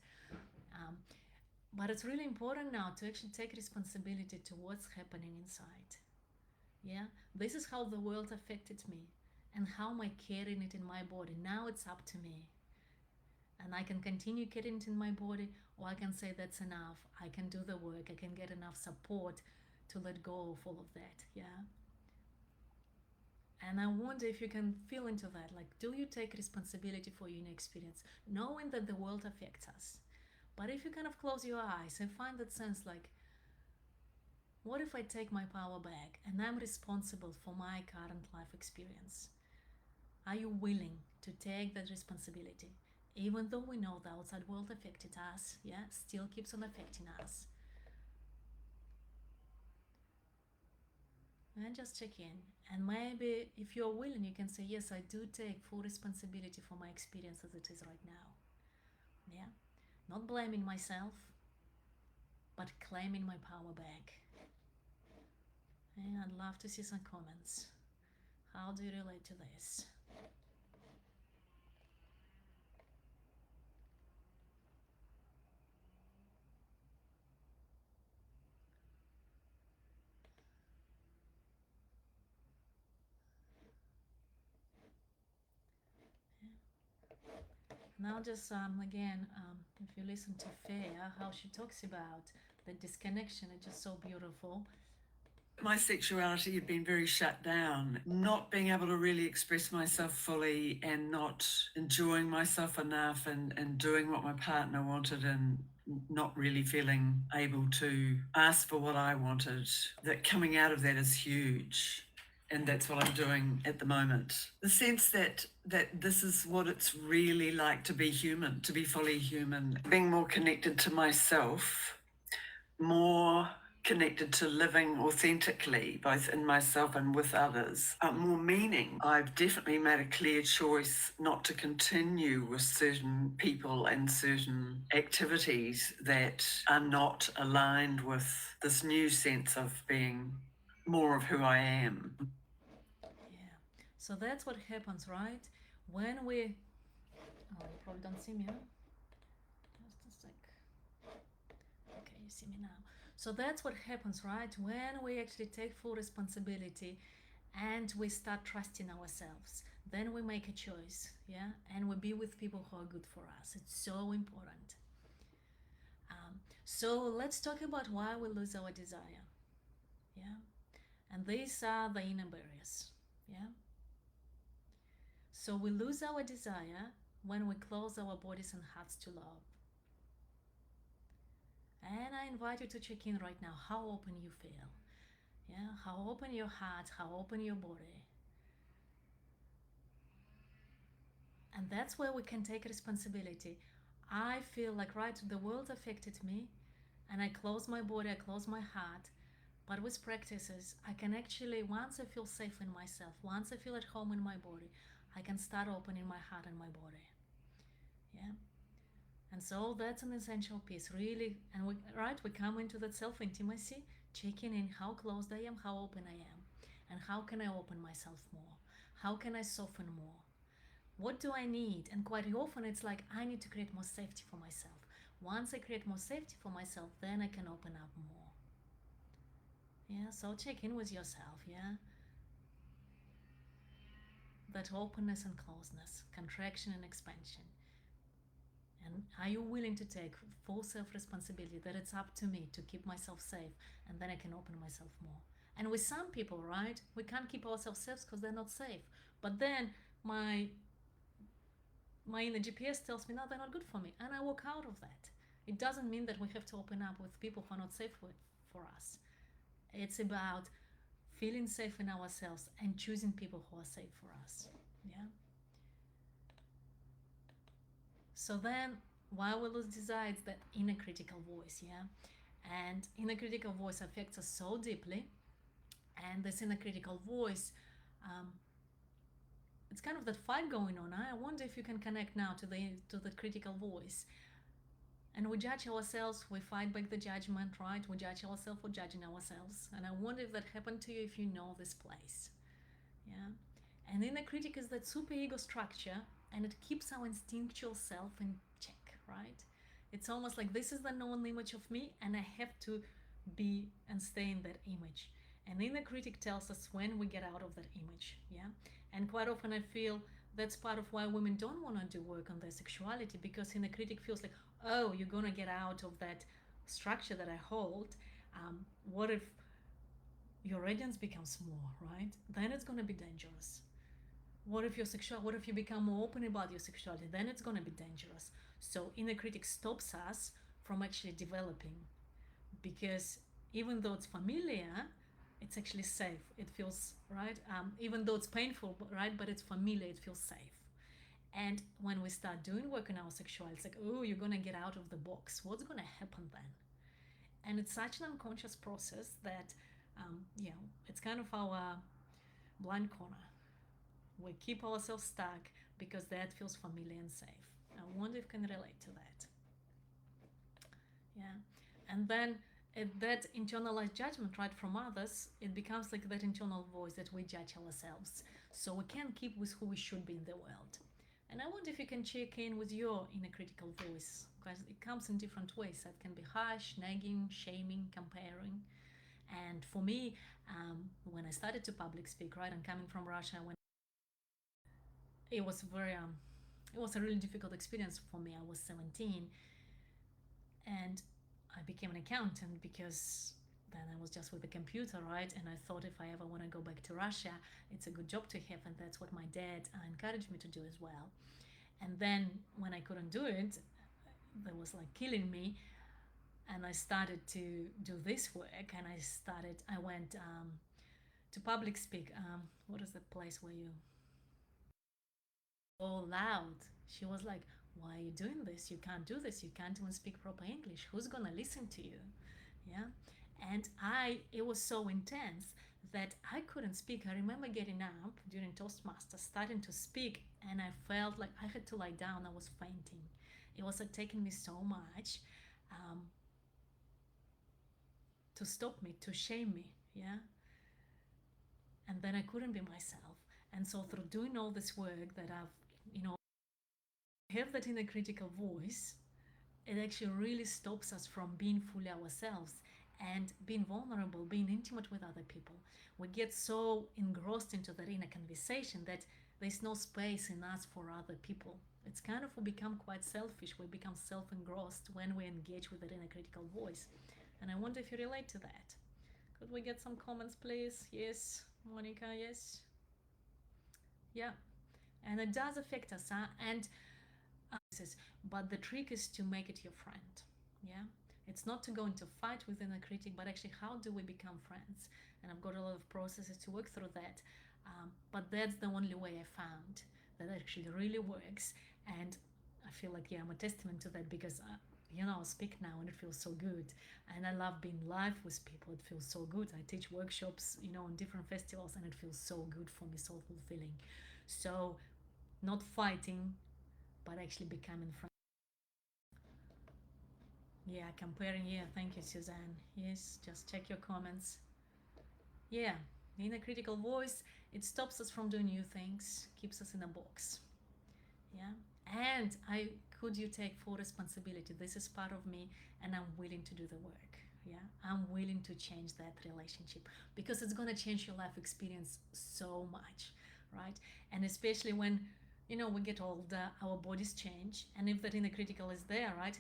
But it's really important now to actually take responsibility to what's happening inside. Yeah, this is how the world affected me, and how am I carrying it in my body. Now it's up to me. And I can continue carrying it in my body, or I can say that's enough. I can do the work. I can get enough support to let go of all of that. Yeah. And I wonder if you can feel into that. Like, do you take responsibility for your inner experience, knowing that the world affects us? But if you kind of close your eyes and find that sense, like, what if I take my power back and I'm responsible for my current life experience? Are you willing to take that responsibility? Even though we know the outside world affected us, yeah, still keeps on affecting us. And just check in. And maybe if you're willing, you can say, yes, I do take full responsibility for my experience as it is right now. Yeah. Not blaming myself, but claiming my power back. And I'd love to see some comments. How do you relate to this? Now just again, if you listen to Faye, how she talks about the disconnection, it's just so beautiful. My sexuality had been very shut down, not being able to really express myself fully and not enjoying myself enough and doing what my partner wanted and not really feeling able to ask for what I wanted. That coming out of that is huge. And that's what I'm doing at the moment. The sense that this is what it's really like to be human, to be fully human, being more connected to myself, more connected to living authentically, both in myself and with others, more meaning. I've definitely made a clear choice not to continue with certain people and certain activities that are not aligned with this new sense of being more of who I am. Yeah. So that's what happens, right? When we. Oh, you probably don't see me, huh? Just a sec. Okay, you see me now. So that's what happens, right? When we actually take full responsibility and we start trusting ourselves, then we make a choice, yeah? And we be with people who are good for us. It's so important. So let's talk about why we lose our desire, yeah? And these are the inner barriers, yeah? So we lose our desire when we close our bodies and hearts to love. And I invite you to check in right now how open you feel. Yeah, how open your heart, how open your body. And that's where we can take responsibility. I feel like, right, the world affected me, and I close my body, I close my heart. But with practices, I can actually, once I feel safe in myself, once I feel at home in my body, I can start opening my heart and my body. Yeah. And so that's an essential piece, really. And we come into that self-intimacy, checking in how closed I am, how open I am, and how can I open myself more? How can I soften more? What do I need? And quite often it's like I need to create more safety for myself. Once I create more safety for myself, then I can open up more. Yeah, so check in with yourself, yeah? That openness and closeness, contraction and expansion. And are you willing to take full self-responsibility that it's up to me to keep myself safe, and then I can open myself more? And with some people, right, we can't keep ourselves safe because they're not safe. But then my inner GPS tells me, no, they're not good for me, and I walk out of that. It doesn't mean that we have to open up with people who are not safe for us. It's about feeling safe in ourselves and choosing people who are safe for us. Yeah. So then, why we lose desire is that inner critical voice, yeah? And inner critical voice affects us so deeply. And this inner critical voice, um, it's kind of that fight going on. I wonder if you can connect now to the critical voice. And we judge ourselves, we fight back the judgment, right? We judge ourselves for judging ourselves. And I wonder if that happened to you if you know this place. Yeah. And inner critic is that superego structure, and it keeps our instinctual self in check, right? It's almost like this is the known image of me, and I have to be and stay in that image. And inner critic tells us when we get out of that image, yeah? And quite often I feel that's part of why women don't want to do work on their sexuality, because inner critic feels like, oh, you're gonna get out of that structure that I hold. What if your radiance becomes more, right? Then it's gonna be dangerous. What if you become more open about your sexuality? Then it's going to be dangerous. So inner critic stops us from actually developing, because even though it's familiar, it's actually safe. It feels right. Even though it's painful, right, but it's familiar. It feels safe. And when we start doing work on our sexuality, it's like, oh, you're going to get out of the box. What's going to happen then? And it's such an unconscious process that it's kind of our blind corner. We keep ourselves stuck because that feels familiar and safe. I wonder if you can relate to that. Yeah. And then that internalized judgment, right, from others, it becomes like that internal voice that we judge ourselves. So we can't keep with who we should be in the world. And I wonder if you can check in with your inner critical voice, because it comes in different ways. That can be harsh, nagging, shaming, comparing. And for me, when I started to public speak, right, and coming from Russia, it was a really difficult experience for me. I was 17 and I became an accountant because then I was just with the computer, right? And I thought if I ever want to go back to Russia, it's a good job to have, and that's what my dad encouraged me to do as well. And then when I couldn't do it, that was like killing me, and I started to do this work, and I went to public speak. What is the place where you so loud? She was like, why are you doing this? You can't do this. You can't even speak proper English. Who's gonna listen to you? Yeah. And it was so intense that I couldn't speak. I remember getting up during Toastmasters, starting to speak, and I felt like I had to lie down. I was fainting. It was taking me so much to stop me, to shame me. Yeah. And then I couldn't be myself. And so through doing all this work that I've, have that inner critical voice, it actually really stops us from being fully ourselves and being vulnerable, being intimate with other people. We get so engrossed into that inner conversation that there's no space in us for other people. It's kind of, we become quite selfish. We become self-engrossed when we engage with that inner critical voice. And I wonder if you relate to that. Could we get some comments, please? Yes, Monica, yes. Yeah. And it does affect us, huh? And but the trick is to make it your friend. Yeah. It's not to go into fight with inner critic, but actually, how do we become friends? And I've got a lot of processes to work through that. But that's the only way I found that actually really works. And I feel like, yeah, I'm a testament to that, because I speak now and it feels so good. And I love being live with people. It feels so good. I teach workshops, on different festivals, and it feels so good for me, so fulfilling. So not fighting, but actually becoming friends. Yeah, comparing. Yeah, thank you, Suzanne. Yes, just check your comments. Yeah, the inner critical voice, it stops us from doing new things, keeps us in a box. Yeah, and could you take full responsibility? This is part of me, and I'm willing to do the work. Yeah, I'm willing to change that relationship because it's gonna change your life experience so much, right? And especially when we get older, our bodies change, and if that inner critical is there, right?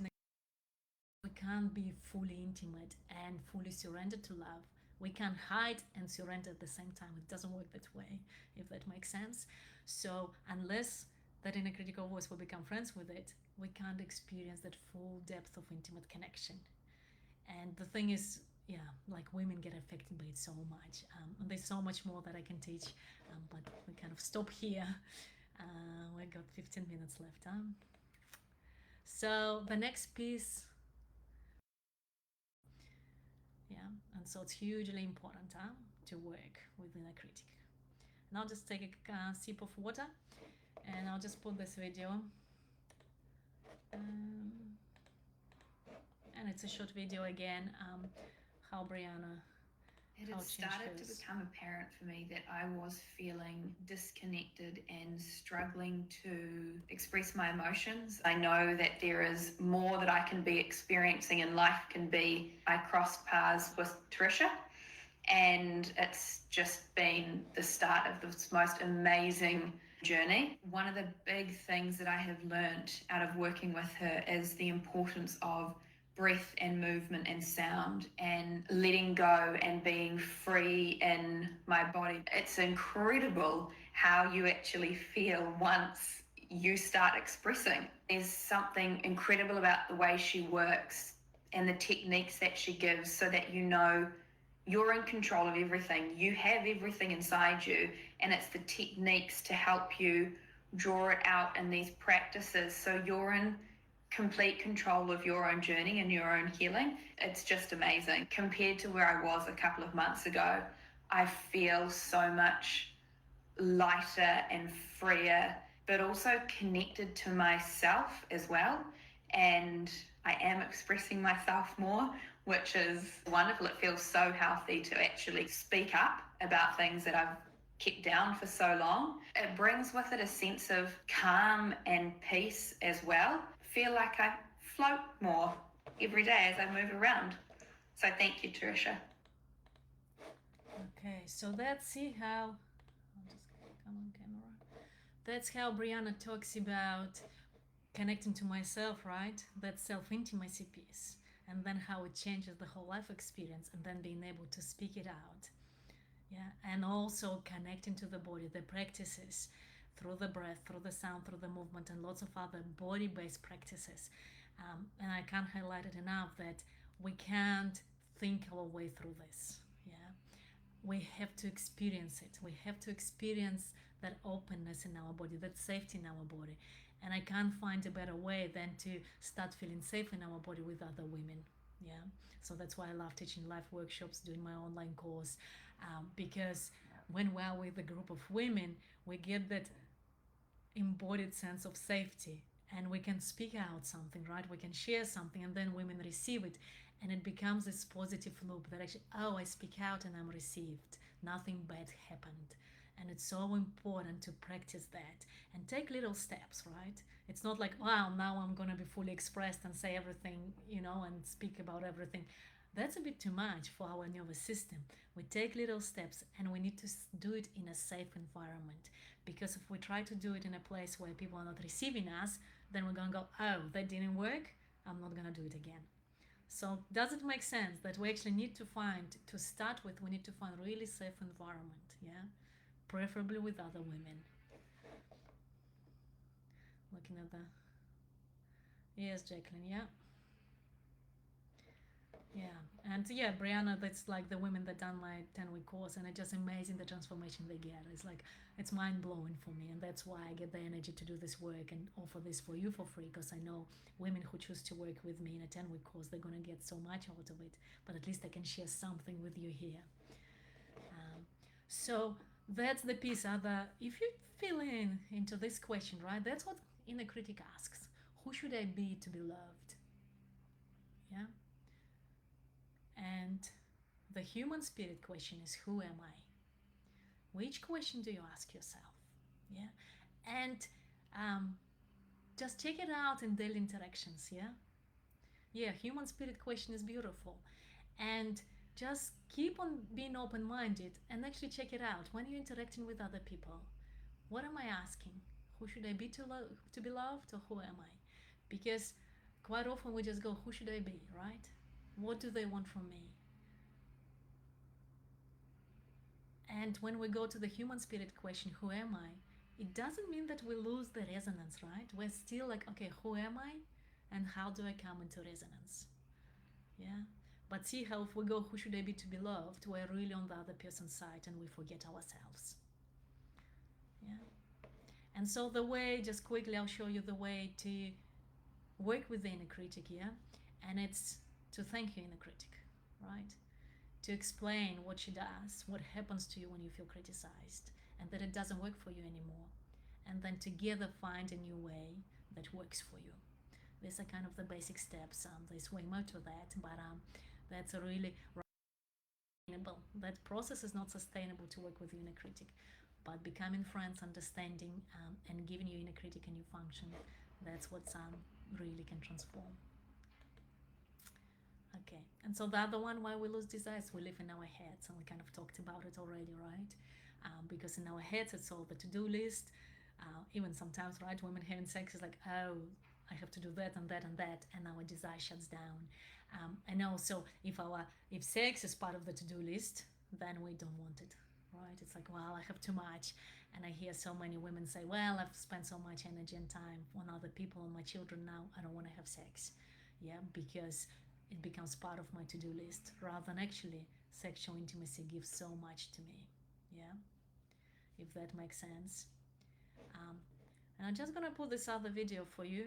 We can't be fully intimate and fully surrendered to love. We can't hide and surrender at the same time. It doesn't work that way, if that makes sense. So unless that inner critical voice will become friends with it, we can't experience that full depth of intimate connection. And the thing is, yeah, like women get affected by it so much. And there's so much more that I can teach, but we kind of stop here. We got 15 minutes left. So the next piece, yeah, and so it's hugely important to work within a critic. And I'll just take a sip of water, and I'll just put this video, and it's a short video again, how Brianna. It had started to become apparent for me that I was feeling disconnected and struggling to express my emotions. I know that there is more that I can be experiencing in life can be. I crossed paths with Trisha, and it's just been the start of this most amazing journey. One of the big things that I have learned out of working with her is the importance of breath and movement and sound and letting go and being free in my body. It's incredible how you actually feel once you start expressing. There's something incredible about the way she works and the techniques that she gives so that you're in control of everything. You have everything inside you, and it's the techniques to help you draw it out in these practices so you're in complete control of your own journey and your own healing. It's just amazing. Compared to where I was a couple of months ago, I feel so much lighter and freer, but also connected to myself as well. And I am expressing myself more, which is wonderful. It feels so healthy to actually speak up about things that I've kept down for so long. It brings with it a sense of calm and peace as well. Feel like I float more every day as I move around. So thank you, Trisha. Okay, so let's see how. I'll just come on camera. That's how Brianna talks about connecting to myself, right? That self-intimacy piece, and then how it changes the whole life experience, and then being able to speak it out. Yeah, and also connecting to the body, the practices through the breath, through the sound, through the movement, and lots of other body-based practices. And I can't highlight it enough that we can't think our way through this. Yeah, we have to experience it. We have to experience that openness in our body, that safety in our body. And I can't find a better way than to start feeling safe in our body with other women. Yeah, so that's why I love teaching live workshops, doing my online course, because when we're with a group of women, we get that embodied sense of safety, and we can speak out something, right? We can share something, and then women receive it, and it becomes this positive loop that actually, oh, I speak out and I'm received, nothing bad happened. And it's so important to practice that and take little steps, right? It's not like, wow, now I'm going to be fully expressed and say everything, and speak about everything. That's a bit too much for our nervous system. We take little steps, and we need to do it in a safe environment, because if we try to do it in a place where people are not receiving us, then we're going to go, oh, that didn't work, I'm not going to do it again. So does it make sense that we actually need to start with, we need to find really safe environment, yeah? Preferably with other women. Looking at the... Yes, Jacqueline, yeah. Yeah, and yeah, Brianna, that's like the women that done my 10-week course, and it's just amazing the transformation they get. It's like, it's mind-blowing for me, and that's why I get the energy to do this work and offer this for you for free, because I know women who choose to work with me in a 10-week course, they're going to get so much out of it, but at least I can share something with you here. So That's the piece. Other, if you fill in into this question, right? That's what inner critic asks. Who should I be to be loved? Yeah. And the human spirit question is, who am I? Which question do you ask yourself? Yeah. And um, just check it out in daily interactions. Yeah. Yeah. Human spirit question is beautiful. And just keep on being open minded and actually check it out when you're interacting with other people. What am I asking? Who should I be to be loved, or who am I? Because quite often we just go, who should I be, right? What do they want from me? And when we go to the human spirit question, who am I? It doesn't mean that we lose the resonance, right? We're still like, okay, who am I? And how do I come into resonance? Yeah. But see how if we go, who should I be to be loved? We're really on the other person's side and we forget ourselves. Yeah. And so the way, just quickly, I'll show you the way to work with the inner critic, yeah? And it's to thank your inner critic, right? To explain what she does, what happens to you when you feel criticized, and that it doesn't work for you anymore. And then together find a new way that works for you. These are kind of the basic steps. There's way more to that, but that's a really sustainable. That process is not sustainable to work with your inner critic, but becoming friends, understanding, and giving your inner critic a new function, that's what really can transform. Okay, and so the other one, why we lose desires, we live in our heads, and we kind of talked about it already, right? Because in our heads, it's all the to-do list. Even sometimes, right, women having sex is like, oh, I have to do that and that and that, and our desire shuts down. And also, if sex is part of the to-do list, then we don't want it, right? It's like, well, I have too much, and I hear so many women say, well, I've spent so much energy and time on other people, on my children now, I don't want to have sex, yeah, because it becomes part of my to-do list rather than actually sexual intimacy gives so much to me, yeah, if that makes sense. And I'm just gonna put this other video for you,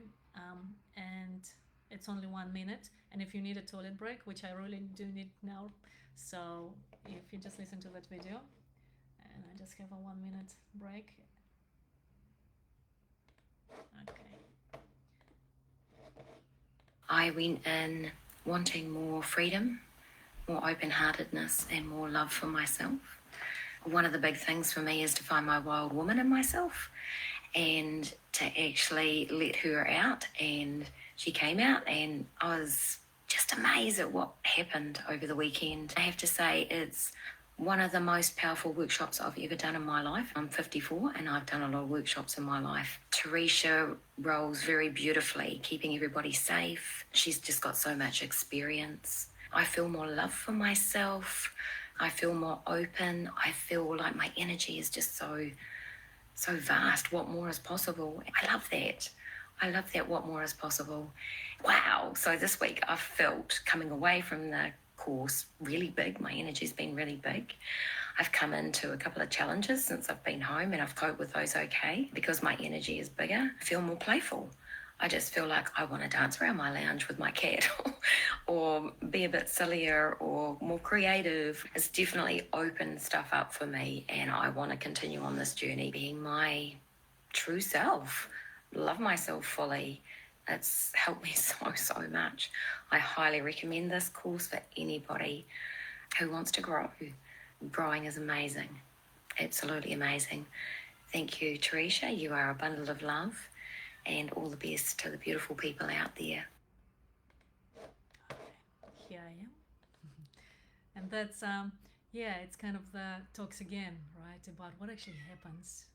and it's only 1 minute, and if you need a toilet break, which I really do need now, so if you just listen to that video, and I just have a 1 minute break. Okay. I went in wanting more freedom, more open heartedness, and more love for myself. One of the big things for me is to find my wild woman in myself and to actually let her out. And she came out, and I was just amazed at what happened over the weekend. I have to say, it's one of the most powerful workshops I've ever done in my life. I'm 54 and I've done a lot of workshops in my life. Teresa rolls very beautifully, keeping everybody safe. She's just got so much experience. I feel more love for myself. I feel more open. I feel like my energy is just so vast. What more is possible? I love that. I love that. What more is possible? Wow. So this week I've felt coming away from the course really big. My energy's been really big. I've come into a couple of challenges since I've been home, and I've coped with those okay because my energy is bigger. I feel more playful. I just feel like I want to dance around my lounge with my cat or be a bit sillier or more creative. It's definitely opened stuff up for me, and I want to continue on this journey being my true self, love myself fully. It's helped me so much. I highly recommend this course for anybody who wants to grow. Growing is amazing, absolutely amazing. Thank you, Teresa. You are a bundle of love, and all the best to the beautiful people out there. Here I am. And that's yeah, it's kind of the talks again, right, about what actually happens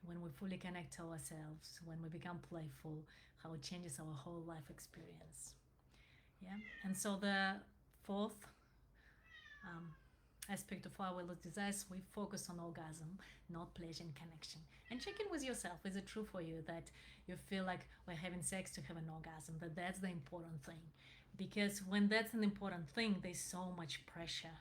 when we fully connect to ourselves, when we become playful, how it changes our whole life experience. Yeah. And so the fourth um, aspect of our will desires, we focus on orgasm, not pleasure and connection. And check in with yourself. Is it true for you that you feel like we're having sex to have an orgasm, that that's the important thing? Because when that's an important thing, there's so much pressure,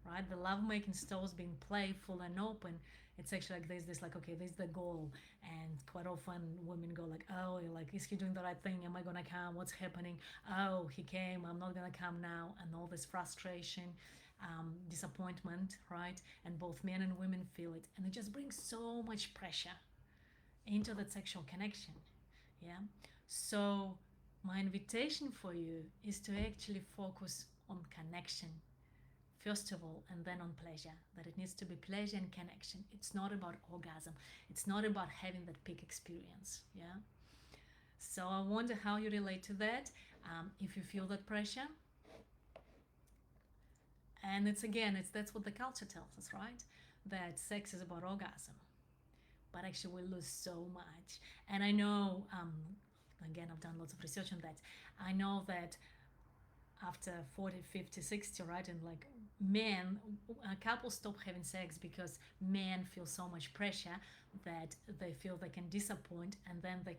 right? The lovemaking stops being playful and open. It's actually like there's this like, okay, this is the goal. And quite often women go like, oh, like, is he doing the right thing? Am I gonna come? What's happening? Oh, he came, I'm not gonna come now. And all this frustration. disappointment, right? And both men and women feel it, and it just brings so much pressure into that sexual connection. Yeah. So my invitation for you is to actually focus on connection first of all, and then on pleasure. That it needs to be pleasure and connection. It's not about orgasm. It's not about having that peak experience. Yeah. So I wonder how you relate to that. If you feel that pressure, and it's again, that's what the culture tells us, right? That sex is about orgasm, but actually we lose so much. And I know, again, I've done lots of research on that. I know that after 40, 50, 60, right, and like men, couples stop having sex because men feel so much pressure that they feel they can disappoint, and then they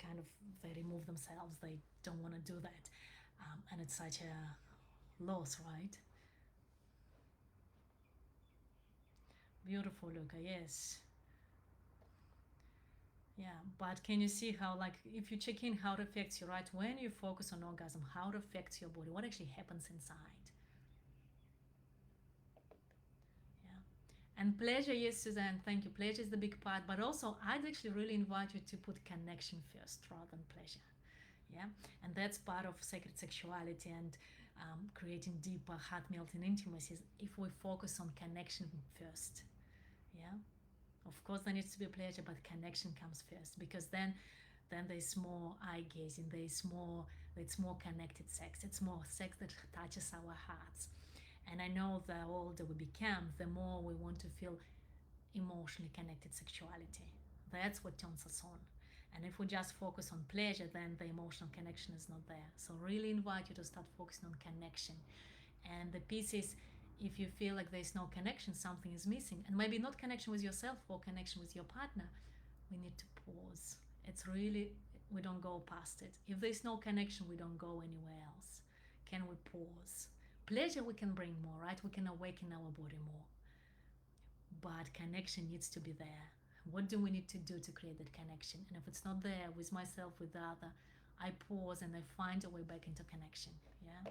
remove themselves. They don't want to do that, and it's such a loss, right? Beautiful, Luca. Yes. Yeah, but can you see how, like, if you check in how it affects you, right? When you focus on orgasm, how it affects your body, what actually happens inside? Yeah. And pleasure, yes, Suzanne, thank you. Pleasure is the big part, but also I'd actually really invite you to put connection first rather than pleasure. Yeah, and that's part of sacred sexuality and creating deeper, heart melting intimacies if we focus on connection first. Yeah. Of course, there needs to be pleasure, but connection comes first, because then there's more eye gazing. It's more connected sex. It's more sex that touches our hearts. And I know the older we become, the more we want to feel emotionally connected sexuality. That's what turns us on. And if we just focus on pleasure, then the emotional connection is not there. So really invite you to start focusing on connection. And the piece is, if you feel like there's no connection, something is missing, and maybe not connection with yourself or connection with your partner, we need to pause. It's really, we don't go past it. If there's no connection, we don't go anywhere else. Can we pause? Pleasure we can bring more, right? We can awaken our body more. But connection needs to be there. What do we need to do to create that connection? And if it's not there with myself, with the other, I pause and I find a way back into connection. Yeah?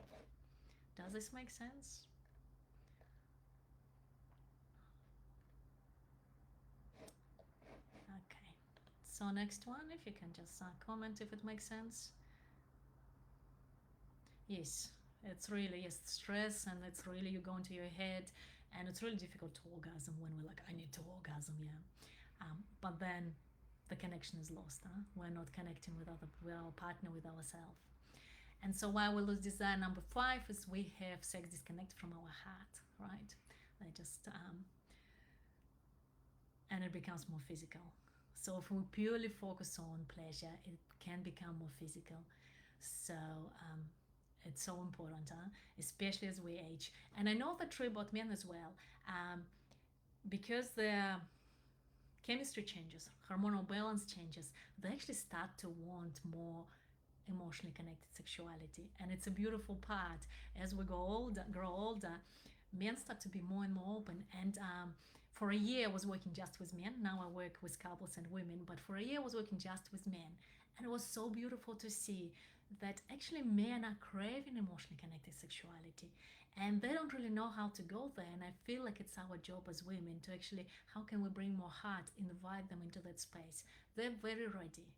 Does this make sense? Okay. So next one, if you can just comment if it makes sense. Yes, it's really, yes, stress, and it's really, you go into your head, and it's really difficult to orgasm when we're like, I need to orgasm, yeah. But then the connection is lost, huh? We're not connecting with our partner, with ourselves. And so why we lose desire, number 5, is we have sex disconnected from our heart, right? They just and it becomes more physical. So if we purely focus on pleasure, it can become more physical. So it's so important, huh? Especially as we age. And I know that true about men as well, because the chemistry changes, hormonal balance changes, they actually start to want more emotionally connected sexuality. And it's a beautiful part. As we grow older, men start to be more and more open. And for a year I was working just with men. Now I work with couples and women, but for a year I was working just with men. And it was so beautiful to see that actually men are craving emotionally connected sexuality, and they don't really know how to go there. And I feel like it's our job as women to actually, how can we bring more heart, invite them into that space. They're very ready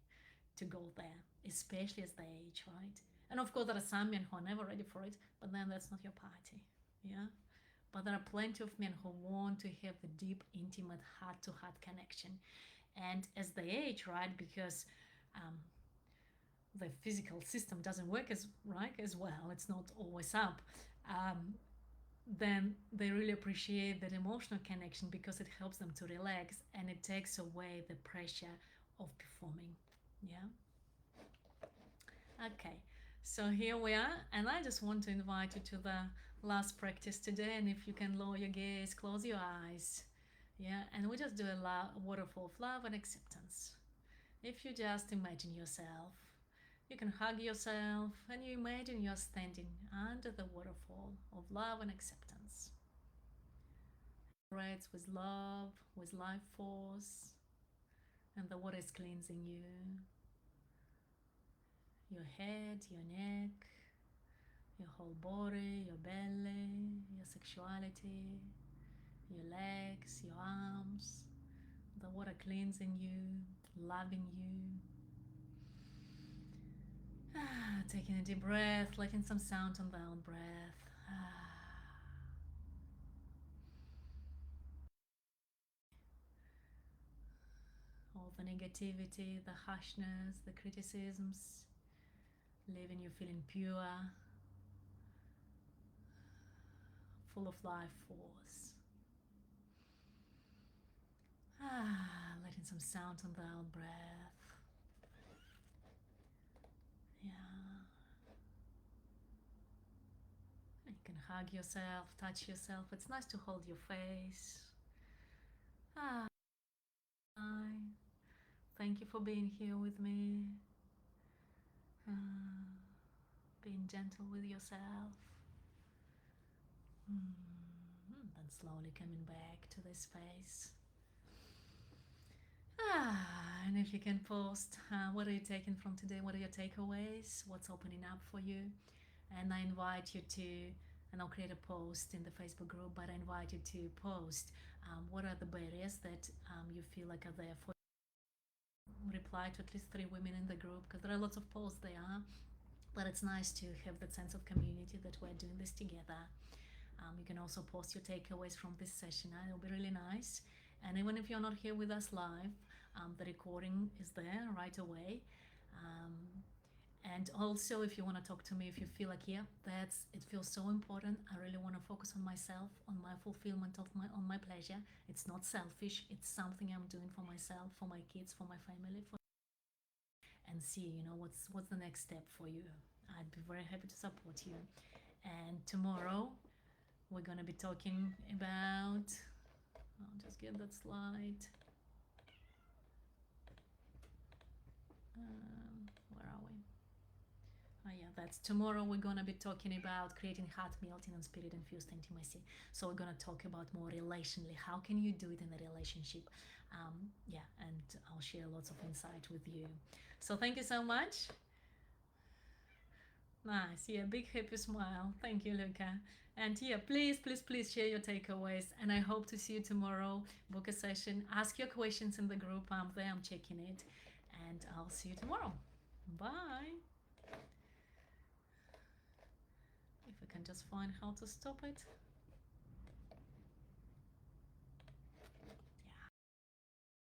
to go there, especially as they age, right? And of course there are some men who are never ready for it, but then that's not your party. Yeah. But there are plenty of men who want to have a deep, intimate, heart-to-heart connection. And as they age, right, because the physical system doesn't work as well, it's not always up, then they really appreciate that emotional connection, because it helps them to relax and it takes away the pressure of performing. Yeah. Okay, so here we are, and I just want to invite you to the last practice today. And if you can lower your gaze, close your eyes. Yeah, and we just do a waterfall of love and acceptance. If you just imagine yourself, you can hug yourself, and you imagine you're standing under the waterfall of love and acceptance. Breaths with love, with life force, and the water is cleansing you, your head, your neck, your whole body, your belly, your sexuality, your legs, your arms, the water cleansing you, loving you. Taking a deep breath, letting some sound on the out breath. All the negativity, the harshness, the criticisms, leaving you feeling pure, full of life force. Letting some sound on the out breath. Yeah. You can hug yourself, touch yourself. It's nice to hold your face. Hi. Thank you for being here with me. Being gentle with yourself. Then slowly coming back to this space. And if you can post, what are you taking from today? What are your takeaways? What's opening up for you? And I invite you to, and I'll create a post in the Facebook group, but I invite you to post what are the barriers that you feel like are there for you. Reply to at least 3 women in the group, because there are lots of posts there, but it's nice to have that sense of community that we're doing this together. You can also post your takeaways from this session. It'll be really nice. And even if you're not here with us live, the recording is there right away. And also, if you want to talk to me, if you feel like, yeah, it feels so important, I really want to focus on myself, on my fulfillment, on my pleasure. It's not selfish. It's something I'm doing for myself, for my kids, for my family, and see, what's the next step for you. I'd be very happy to support you. And tomorrow, we're going to be talking about, I'll just get that slide. Where are we? Oh yeah, that's tomorrow. We're going to be talking about creating heart melting and spirit infused intimacy. So we're going to talk about more relationally. How can you do it in a relationship? Yeah, and I'll share lots of insight with you. So thank you so much. Nice. Yeah, big happy smile. Thank you, Luca. And yeah, please share your takeaways. And I hope to see you tomorrow. Book a session. Ask your questions in the group. I'm there. I'm checking it. And I'll see you tomorrow. Bye. If I can just find how to stop it.